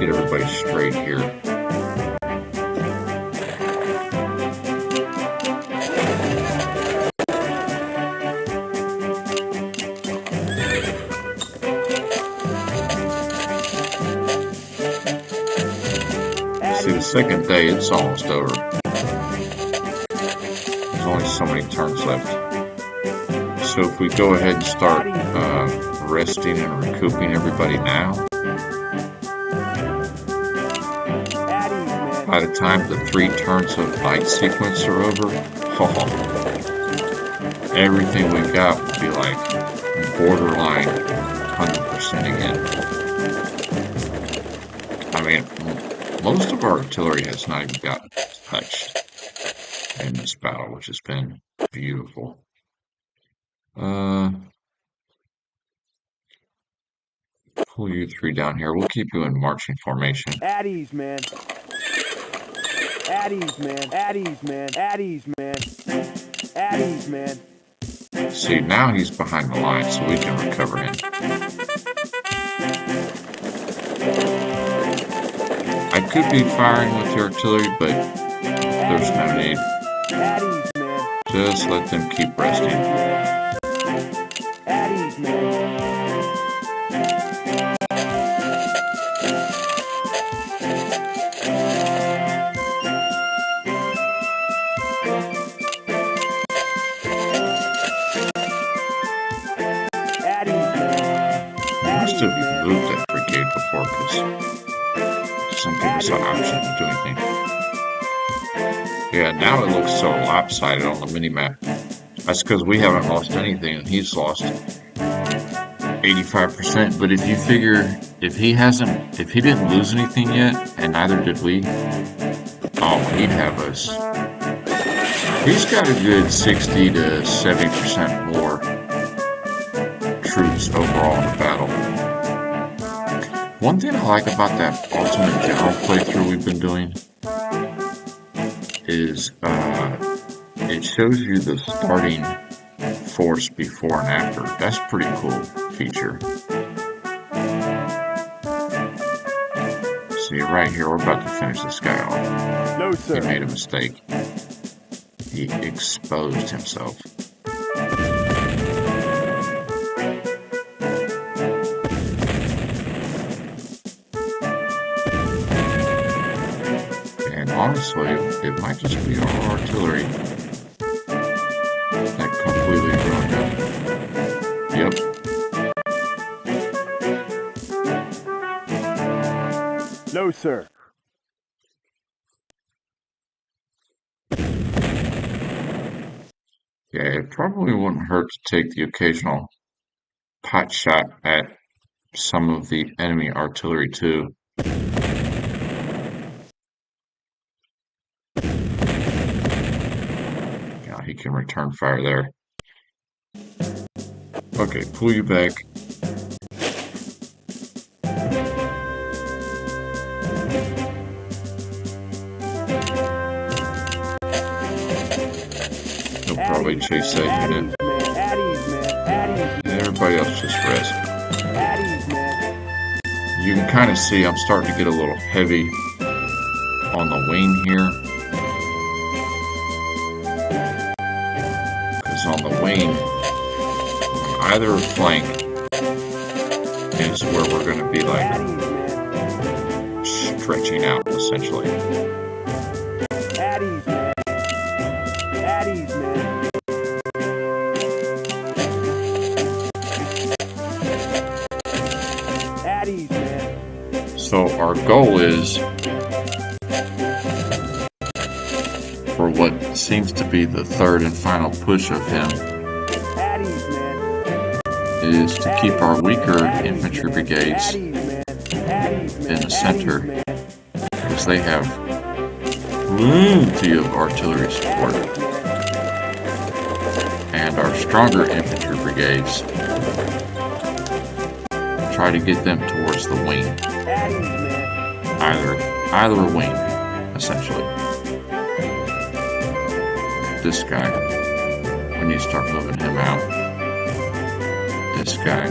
everybody straight here. See, the second day, it's almost over. There's only so many turns left. So if we go ahead and start resting and recouping everybody now, by the time the 3 turns of night sequence are over, everything we got will be like borderline 100% again. I mean, most of our artillery has not even gotten touched in this battle, which has been beautiful. Pull you 3 down here. We'll keep you in marching formation. At ease, man. At ease, man. At ease, man. At ease, man. At ease, man. See, now he's behind the line, so we can recover him. I could be firing with the artillery, but there's no need. At ease, man. Just let them keep resting. At ease, man. Moved that brigade before because it doesn't give us an option to do anything. Yeah, now it looks so lopsided on the mini-map. That's because we haven't lost anything and he's lost 85%. But if you figure if he didn't lose anything yet, and neither did we, oh, he'd have us. He's got a good 60 to 70% more troops overall in the battle. One thing I like about that Ultimate General playthrough we've been doing is it shows you the starting force before and after. That's a pretty cool feature. See, right here, we're about to finish this guy off. No, sir. He made a mistake. He exposed himself. Honestly, it might just be our artillery that completely ruined it. Yep. No, sir. Yeah, it probably wouldn't hurt to take the occasional pot shot at some of the enemy artillery too. you can return fire there. Okay, pull you back. He'll probably chase that unit. Everybody else just rest. You can kind of see I'm starting to get a little heavy on the wing here. Because on the wing, on either flank is where we're going to be like stretching out essentially. So our goal is for what seems to be the third and final push of him is to keep our weaker infantry brigades in the center because they have plenty of artillery support, and our stronger infantry brigades try to get them towards the wing. Either wing, essentially. This guy, we need to start moving him out. This guy.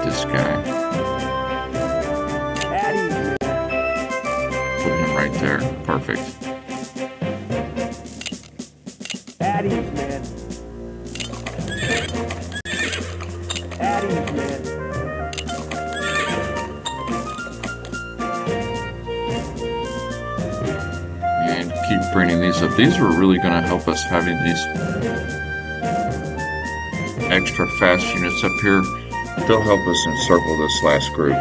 This guy. Put him right there. Perfect. And keep bringing these up. These are really going to help us having these extra fast units up here. They'll help us encircle this last group.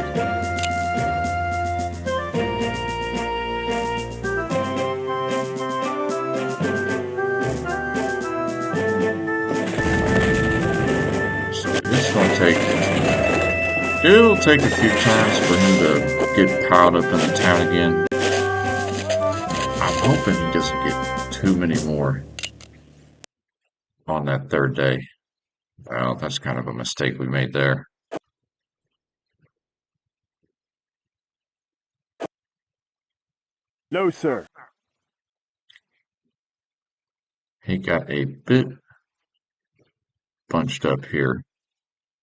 It'll take a few turns for him to get piled up in the town again. I'm hoping he doesn't get too many more on that third day. Well, that's kind of a mistake we made there. No, sir. He got a bit bunched up here,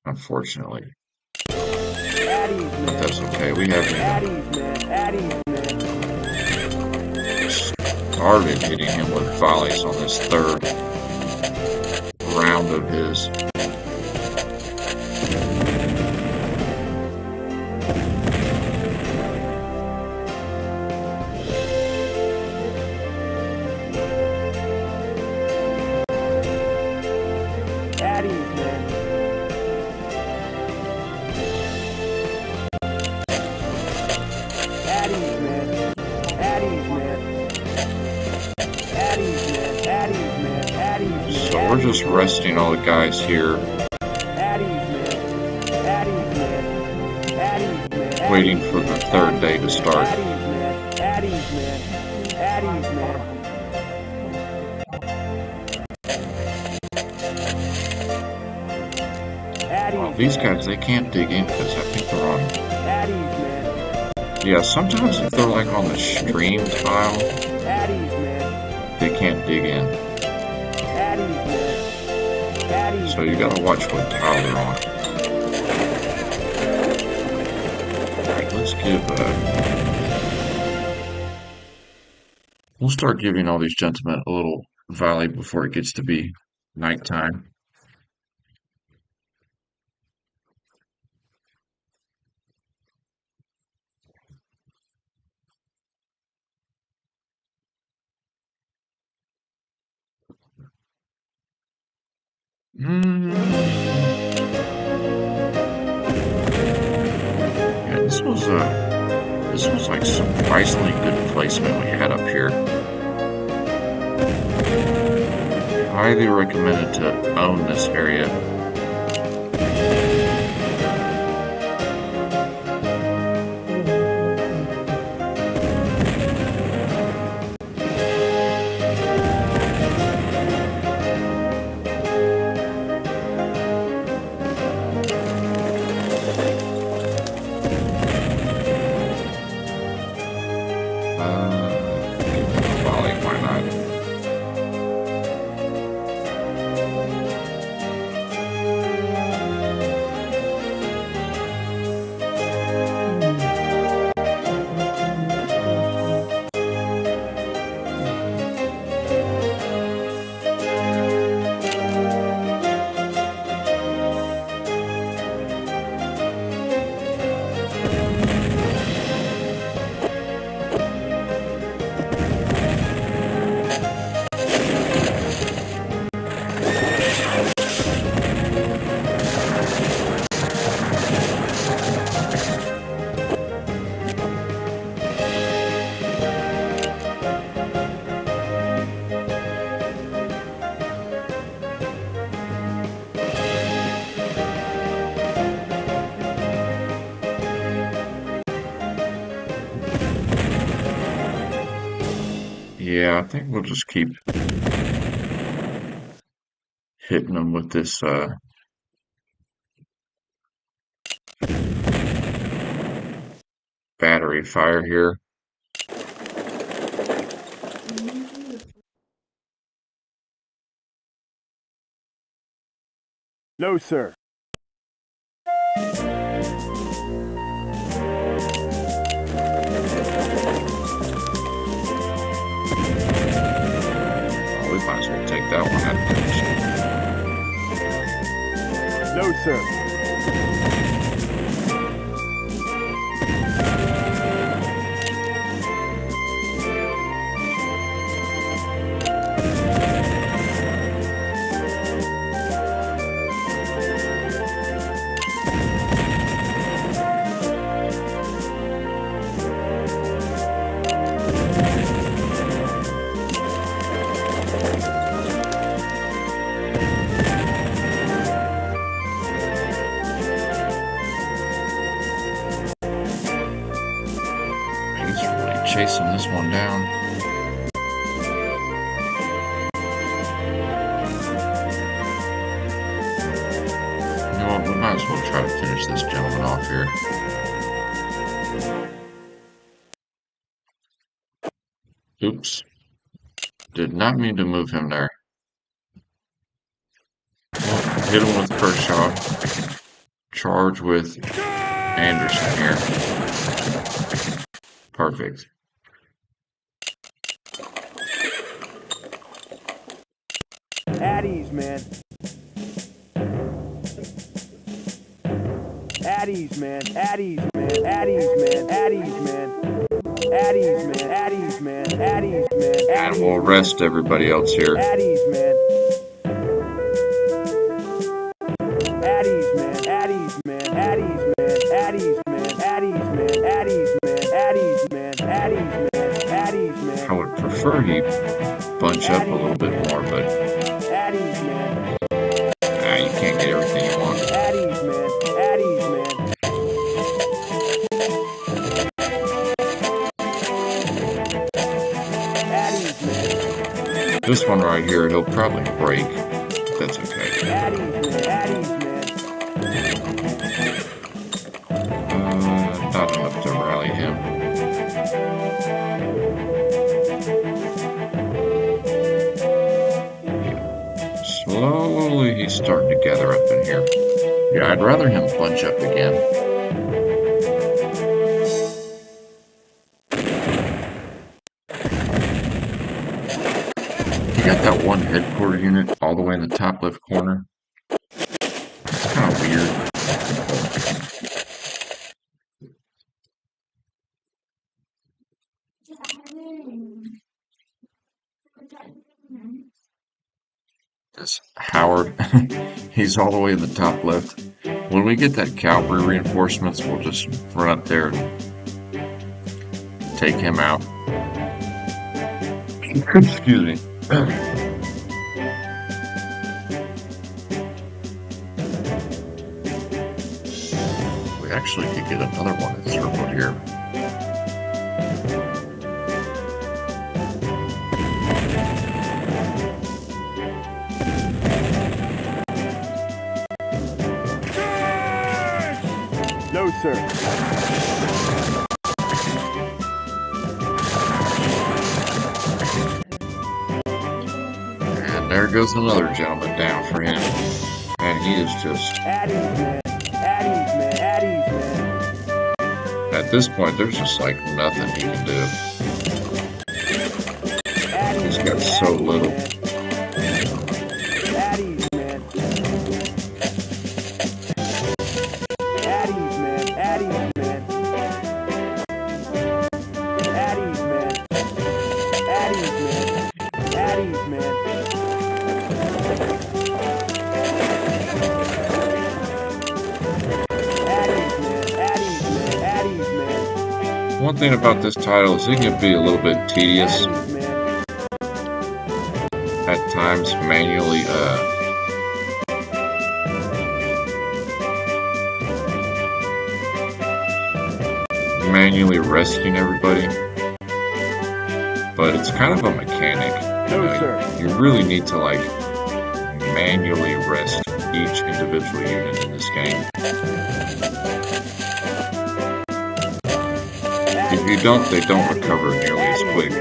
unfortunately. But that's okay. We haven't started hitting him with volleys on this third round of his. So we're just resting all the guys here, waiting for the third day to start. Well, these guys, they can't dig in because I think they're on. Yeah, sometimes if they're like on the stream tile, they can't dig in. So you gotta watch what tile they're on. Alright, let's give we'll start giving all these gentlemen a little volley before it gets to be nighttime. Yeah, this was like surprisingly good placement we had up here. Highly recommended to own this area. Yeah, I think we'll just keep hitting them with this battery fire here. No, sir. Well, we might as well take that one out of commission. No, sir. He's really chasing this one down. You know what? We might as well try to finish this gentleman off here. Oops. Did not mean to move him there. Well, hit him with Kershaw. Charge with Anderson here. Perfect. At ease, man. At ease, man. At ease, man. At ease, man. At ease, man. At ease, man. At ease, man. At ease, man. And we'll rest everybody else here. At ease, man. At ease, man. At ease, man. At ease, man. At ease, man. At ease, man. At ease, man. At ease, man. At ease, man. At ease, man. I would prefer he bunch up a little bit more, but At ease, man. you can't get everything you want. At ease, man. At ease, man. At ease, man. This one right here, he'll probably break. That's okay. At ease, man. At ease, man. Not enough to rally him. Slowly he's starting to gather up in here. Yeah, I'd rather him bunch up again. You got that one headquarter unit all the way in the top left corner. It's kind of weird. This Howard, he's all the way in the top left. When we get that cavalry reinforcements, we'll just run up there and take him out. Excuse me. We actually could get another one encircled here. No, sir. And there goes another gentleman down for him. And he is just, At ease, man. At ease, man. At ease, man. at this point, there's just like nothing he can do. At He's ease, got man. so little. At ease, man. At ease, man. At ease, man. At ease, man. At ease, man. At ease, man. One thing about this title is it can be a little bit tedious at times, manually resting everybody. but it's kind of a mechanic. No, You know, sir. you really need to like manually rest each individual unit in this game. If you don't, they don't recover nearly as quick.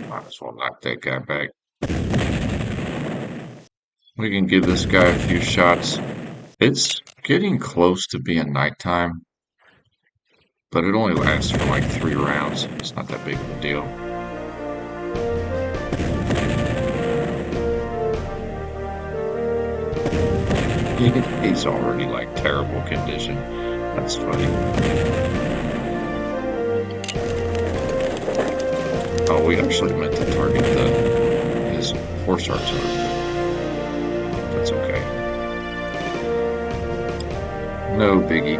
Might as well knock that guy back. We can give this guy a few shots. It's getting close to being nighttime, but it only lasts for like 3 rounds. It's not that big of a deal. He's already like terrible condition. That's funny. Oh, we actually meant to target his horse artillery. That's okay. No biggie.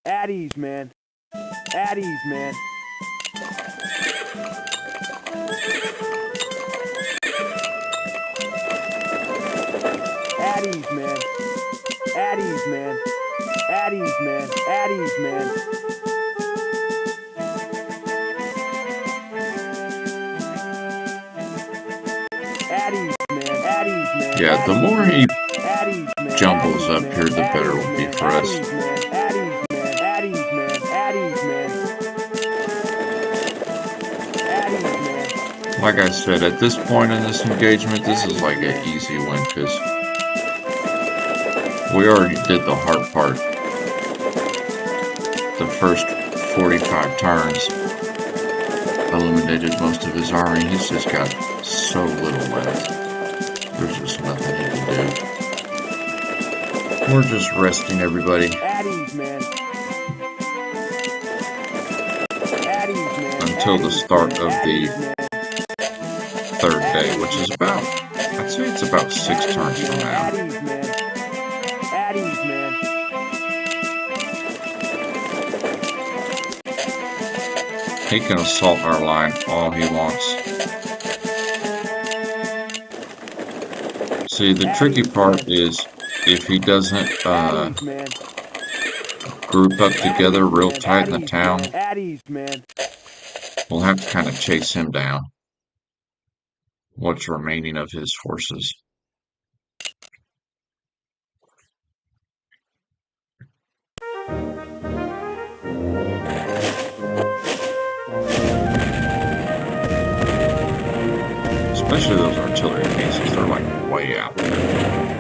At ease, man. At ease, man. At ease, man. At ease, man. At ease, man. At ease, man. At ease, man. At ease, man. Yeah, the more he At ease, man. jumbles up here, the better it will be for us. At ease, man. At ease, man. At ease, man. At ease, man. Like I said, at this point in this engagement, this is like an easy win because we already did the hard part. The first 45 turns eliminated most of his army. He's just got so little left. There's just nothing he can do. We're just resting everybody. At ease, man. At ease, man. Until the start of the third day, which is about, I'd say it's about 6 turns from now. At ease, man. At ease, man. He can assault our line all he wants. See, the tricky part is if he doesn't group up together real tight in the town, At ease, man. we'll have to kind of chase him down. What's remaining of his forces. Especially those artillery pieces, they're like way out there.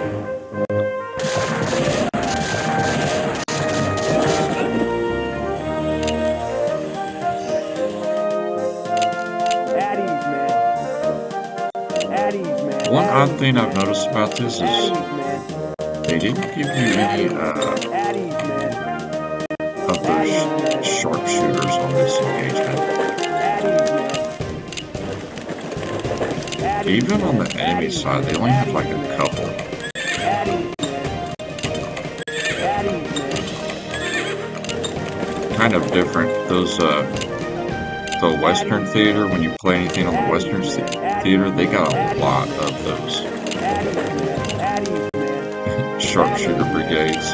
One odd thing I've noticed about this is Addies, man. they didn't give you any Addies, man. of those sharpshooters on this engagement. Even on the enemy side, they only have like a couple. Kind of different. Those the Western theater, when you play anything on the Western theater, they got a lot of those sharpshooter brigades.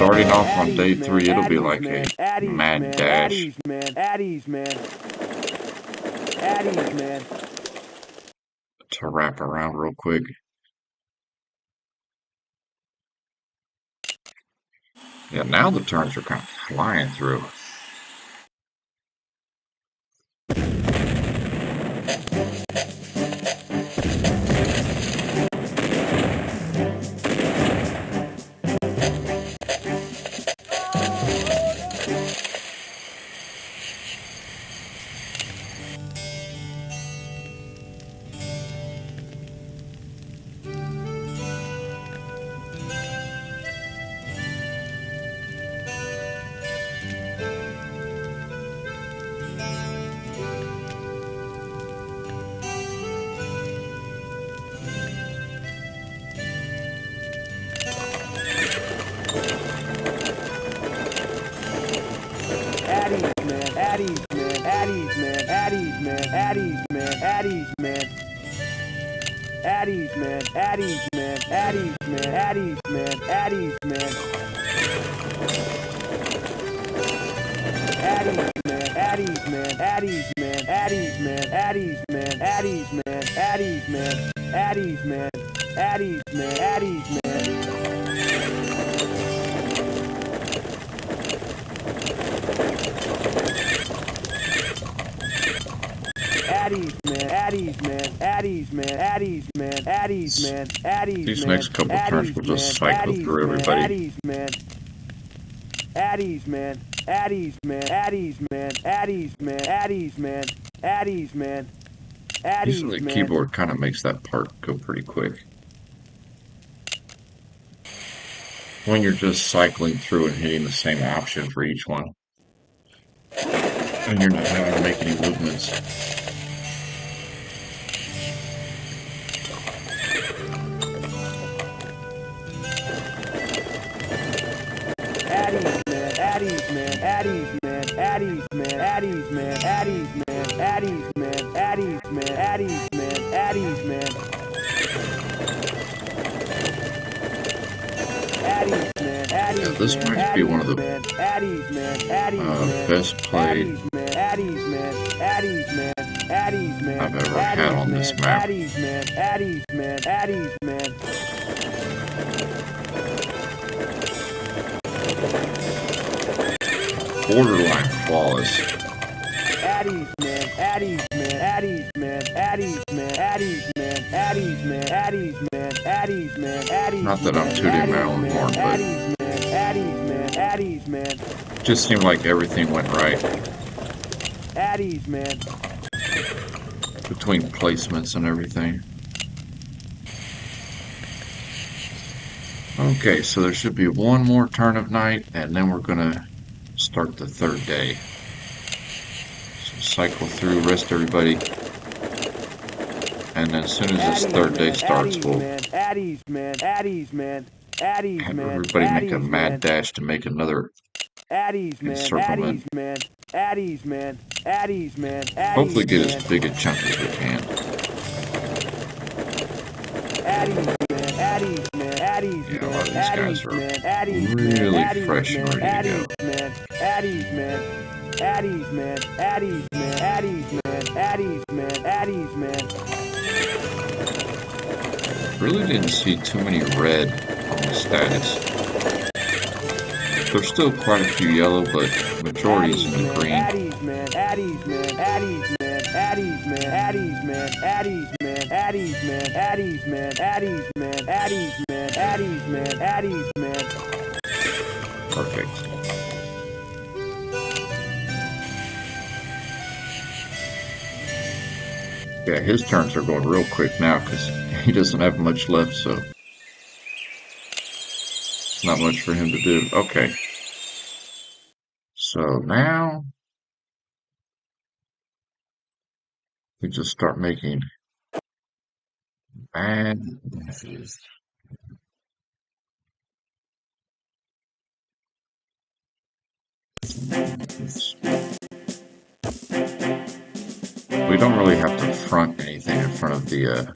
Starting off on day 3, it'll be like a mad dash. Addies, man. To wrap around real quick. Yeah, now the turns are kind of flying through. These next couple turns will just cycle through everybody. Addies, man. Usually the keyboard kind of makes that part go pretty quick. When you're just cycling through and hitting the same option for each one. And you're not having to make any movements. Yeah, this might be one of the best played I've ever had on this map. Borderline flawless. Not that I'm tooting my own horn, but it just seemed like everything went right. Between placements and everything. Okay, so there should be one more turn of night, and then we're gonna start the third day. So cycle through, rest everybody, and then as soon as this third day starts, we'll have everybody make a mad dash to make another encirclement. Hopefully get as big a chunk as we can. Yeah, a lot of these guys are really fresh and ready to go. Addies, man. Really didn't see too many red on the status. There's still quite a few yellow, but majority's in the green. Addies, man. Addies, man. Addies, man. Addies, man. Addies, man. Addies, man. Addies, man. Addies, man. Addies, man. Addies, man. Addies, man. Addies, man. Perfect. Yeah, his turns are going real quick now because he doesn't have much left, so it's not much for him to do. Okay. So now we just start making bad messes. We don't really have to front anything in front of the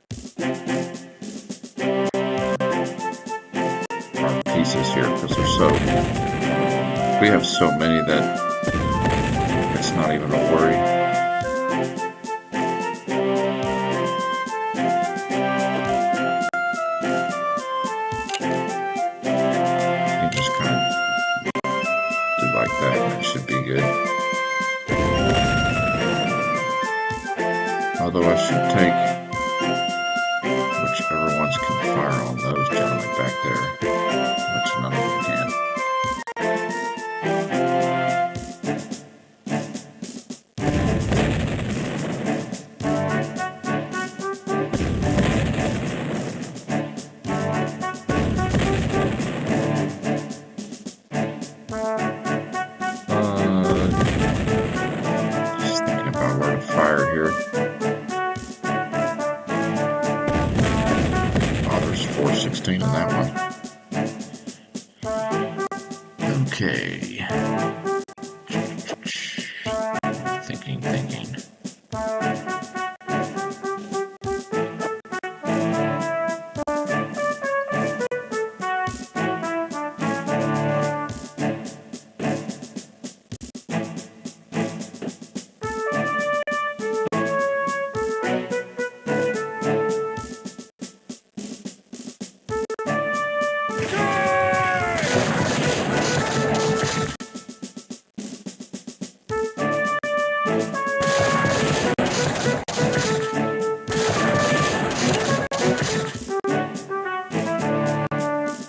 our pieces here because we have so many that it's not even a worry. You just kind of do like that and it should be good. Although I should take whichever ones can fire on those gentlemen back there, which none of them can. Just thinking about where to fire here. 416 in that one. Okay. Thinking.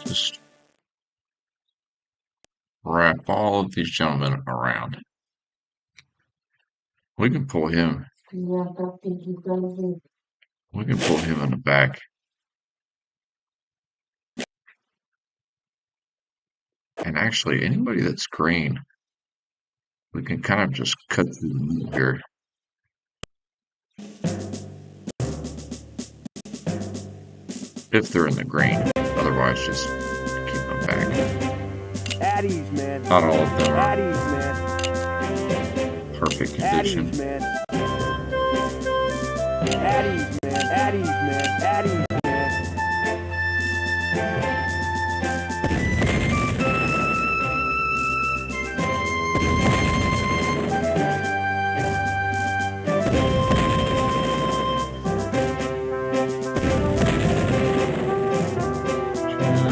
Just wrap all of these gentlemen around. We can pull him. We can pull him in the back. And actually, anybody that's green, we can kind of just cut through the middle here. If they're in the green. Otherwise, just keep them back. Addies, man. Not all of them are Addies, man. perfect condition. Addies, man. Addies, man. Addies, man. Addies, man.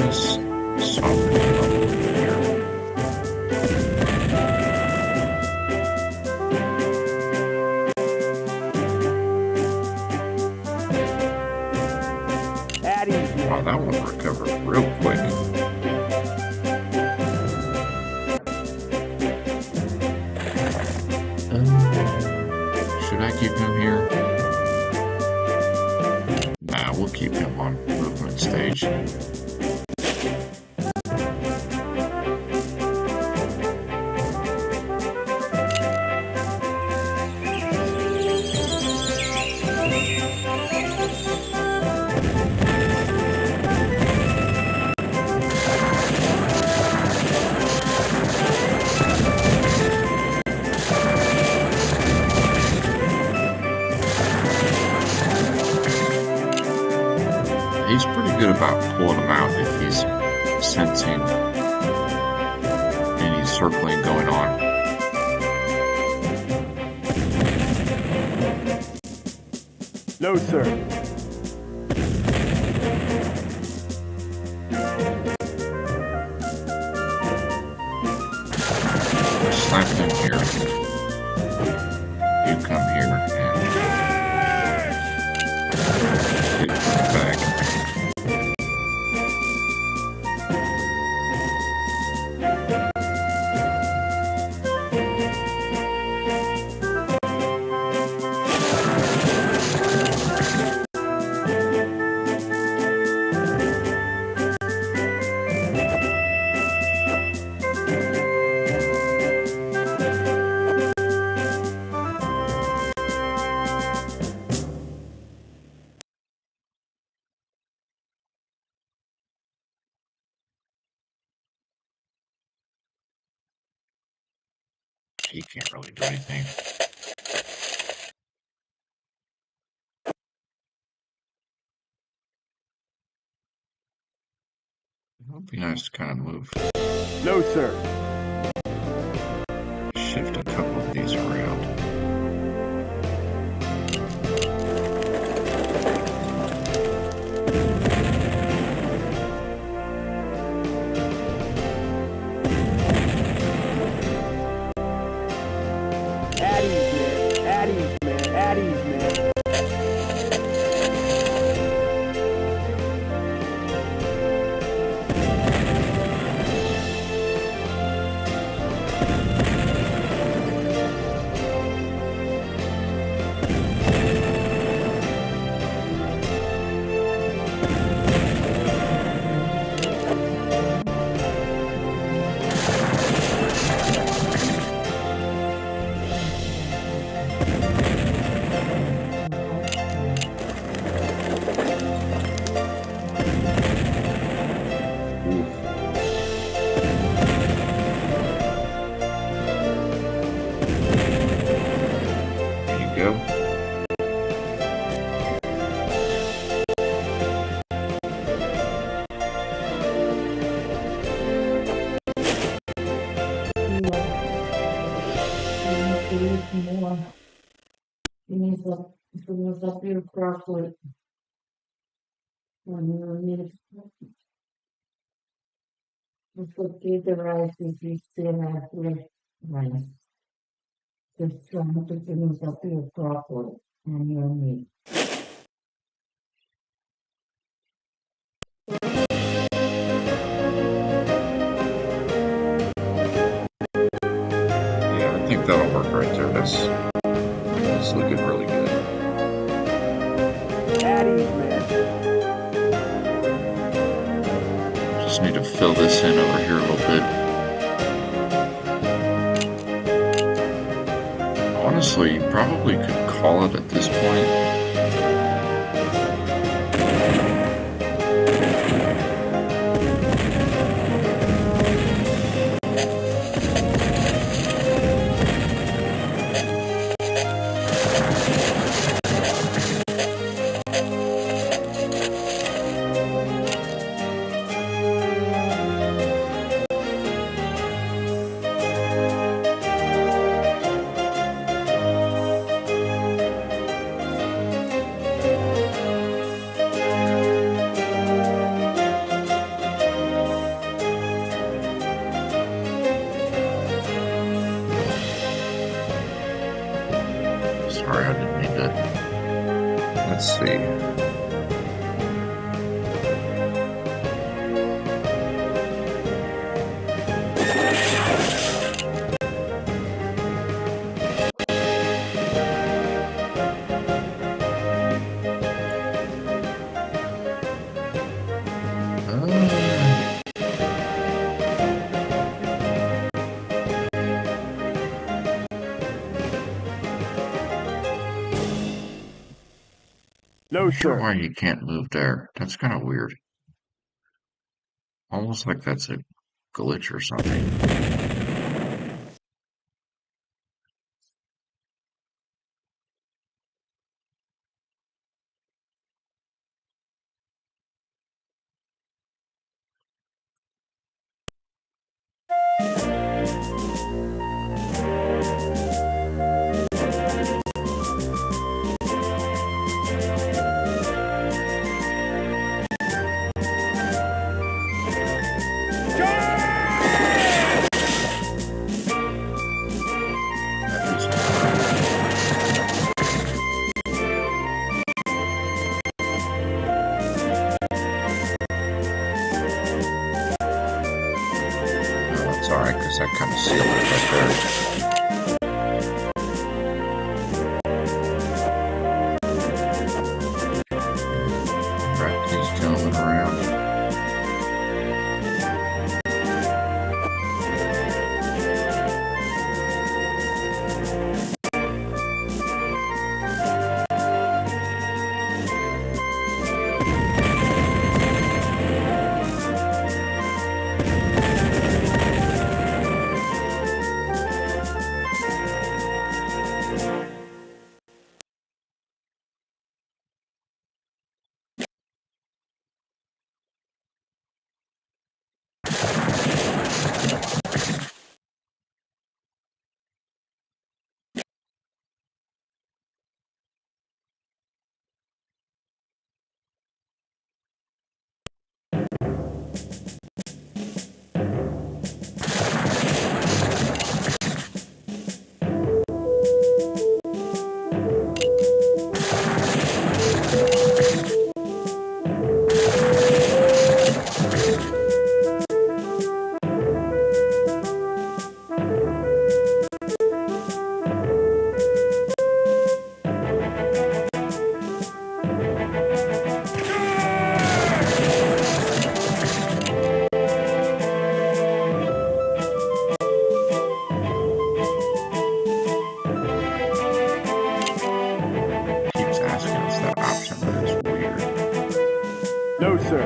Just soften it up a little bit here. Addies, Wow, man. that one recovered real quick. Should I keep him here? Nah, we'll keep him on movement stage. He's pretty good about pulling them out if he's sensing any circling going on. No, sir. Slap them here. You come here and get back. He can't really do anything. It would be nice to kind of move, No, sir. shift a couple of these around. At ease, man. At ease, man. At ease, man. There you go. He was up here crossway. It's okay, the rice is still halfway. Nice. Just trying to finish up here crossway and you and me. Yeah, I think that'll work right there. That's looking really good. At ease, man. Just need to fill this in over here a little bit. Honestly, you probably could call it at this point. Sorry, I didn't mean to. Let's see. No, Not sure sir. why you can't move there. That's kind of weird. Almost like that's a glitch or something. kind of seal it right there. Wrap these gentlemen around. Keeps asking us that option, but it's weird. No, sir.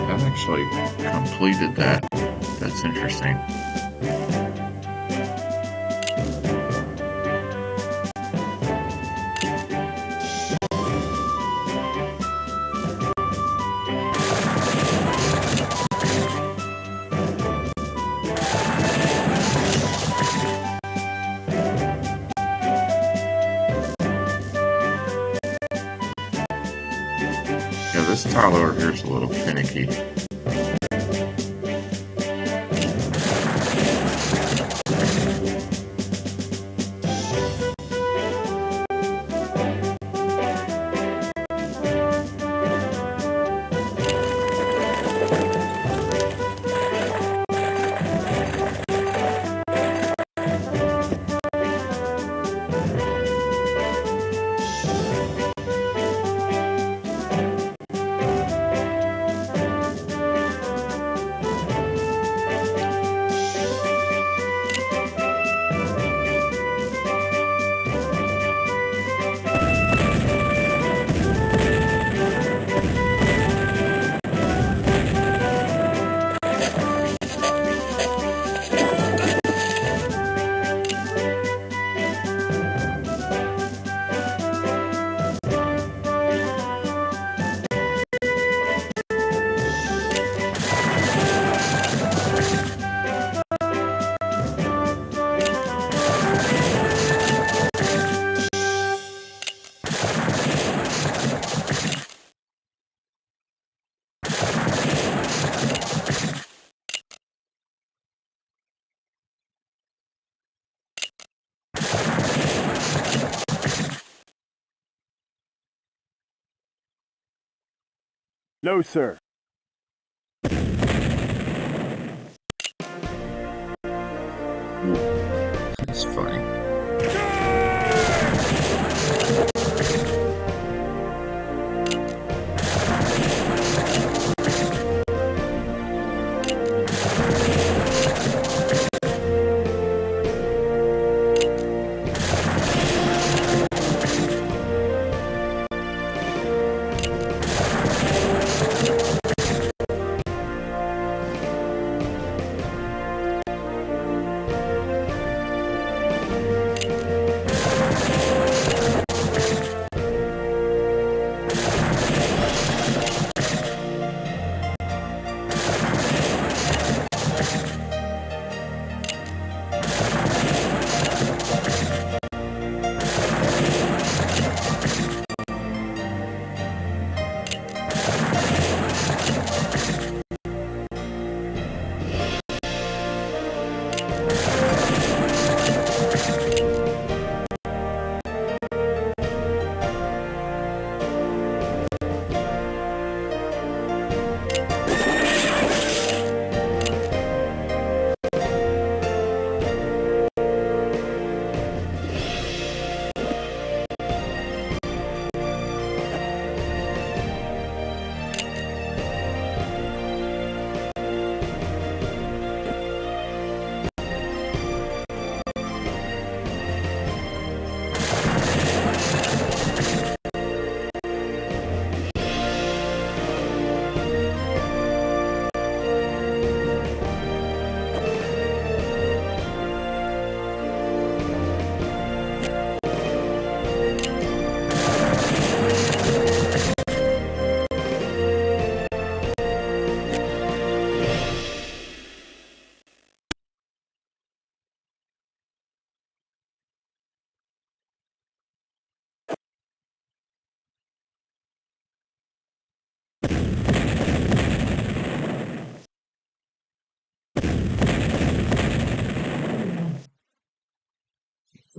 That actually completed that. That's interesting. Yeah, this tile over here is a little finicky. No, sir. That's funny.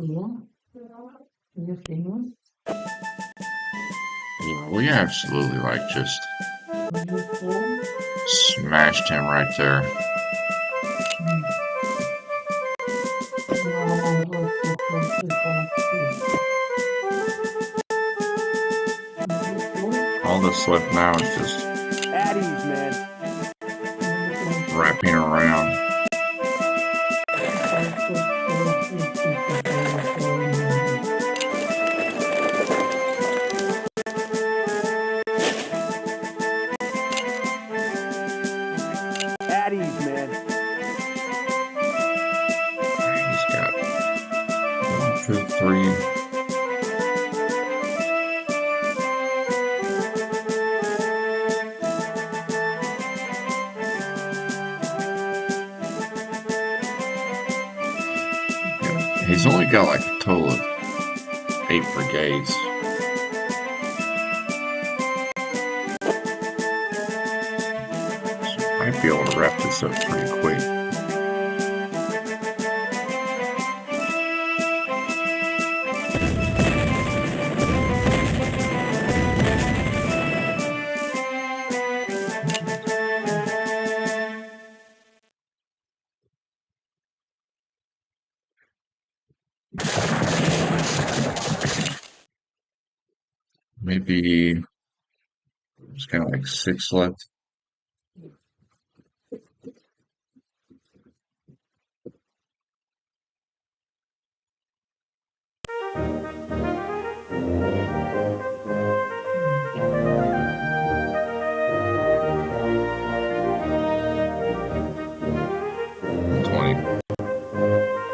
You finished? Yeah, we absolutely like just You full? smashed him right there. Now I will put complete on speed. You full? All that's left now is just At ease, man. You can wrapping around. also correctly keep the ball going. At ease, man. He's got 1, 2, 3. He's only got like a total of 8 brigades. So I'd be able to wrap this up pretty quick. Maybe it's kind of like 6 left.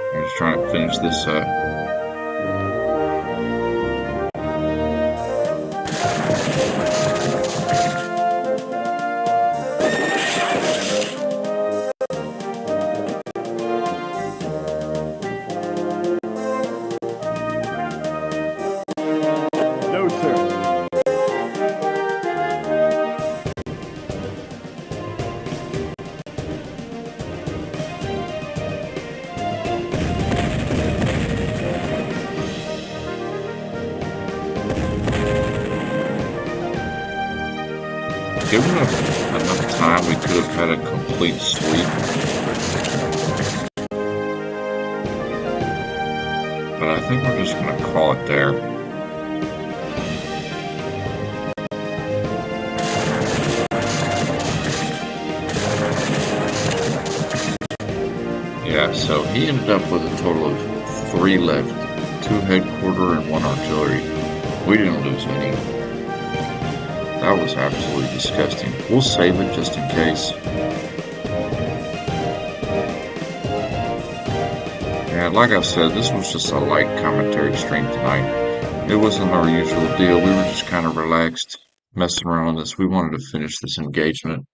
I'm just trying to finish this up. No, sir. Given enough time, we could have had a complete sweep. But I think we're just going to call it there. Yeah, so he ended up with a total of 3 left. 2 headquarter and 1 artillery. We didn't lose any. That was absolutely disgusting. We'll save it just in case. And like I said, this was just a light commentary stream tonight. It wasn't our usual deal. We were just kind of relaxed, messing around on this. We wanted to finish this engagement.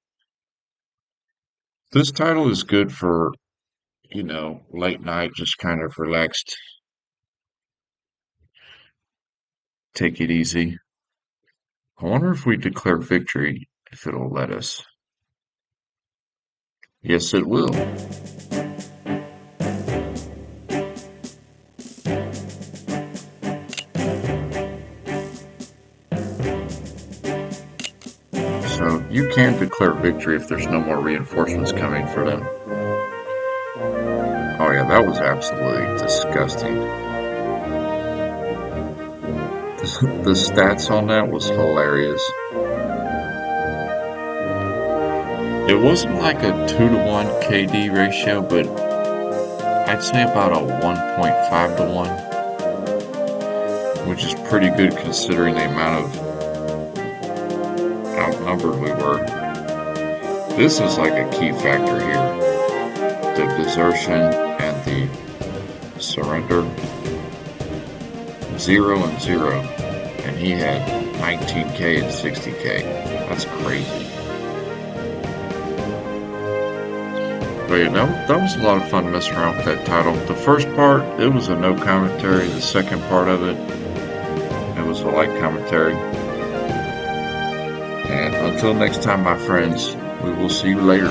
This title is good for, late night, just kind of relaxed. Take it easy. I wonder if we declare victory, if it'll let us. Yes, it will. So you can declare victory if there's no more reinforcements coming for them. Oh yeah, that was absolutely disgusting. The stats on that was hilarious. It wasn't like a 2-to-1 KD ratio, but I'd say about a 1.5-to-1, which is pretty good considering the amount of outnumbered we were. This is like a key factor here. The desertion and the surrender. 0 and 0, and he had 19K and 60K. That's crazy. But yeah, that was a lot of fun messing around with that title. The first part, it was a no commentary. The second part of it was a light commentary. And until next time, my friends, we will see you later.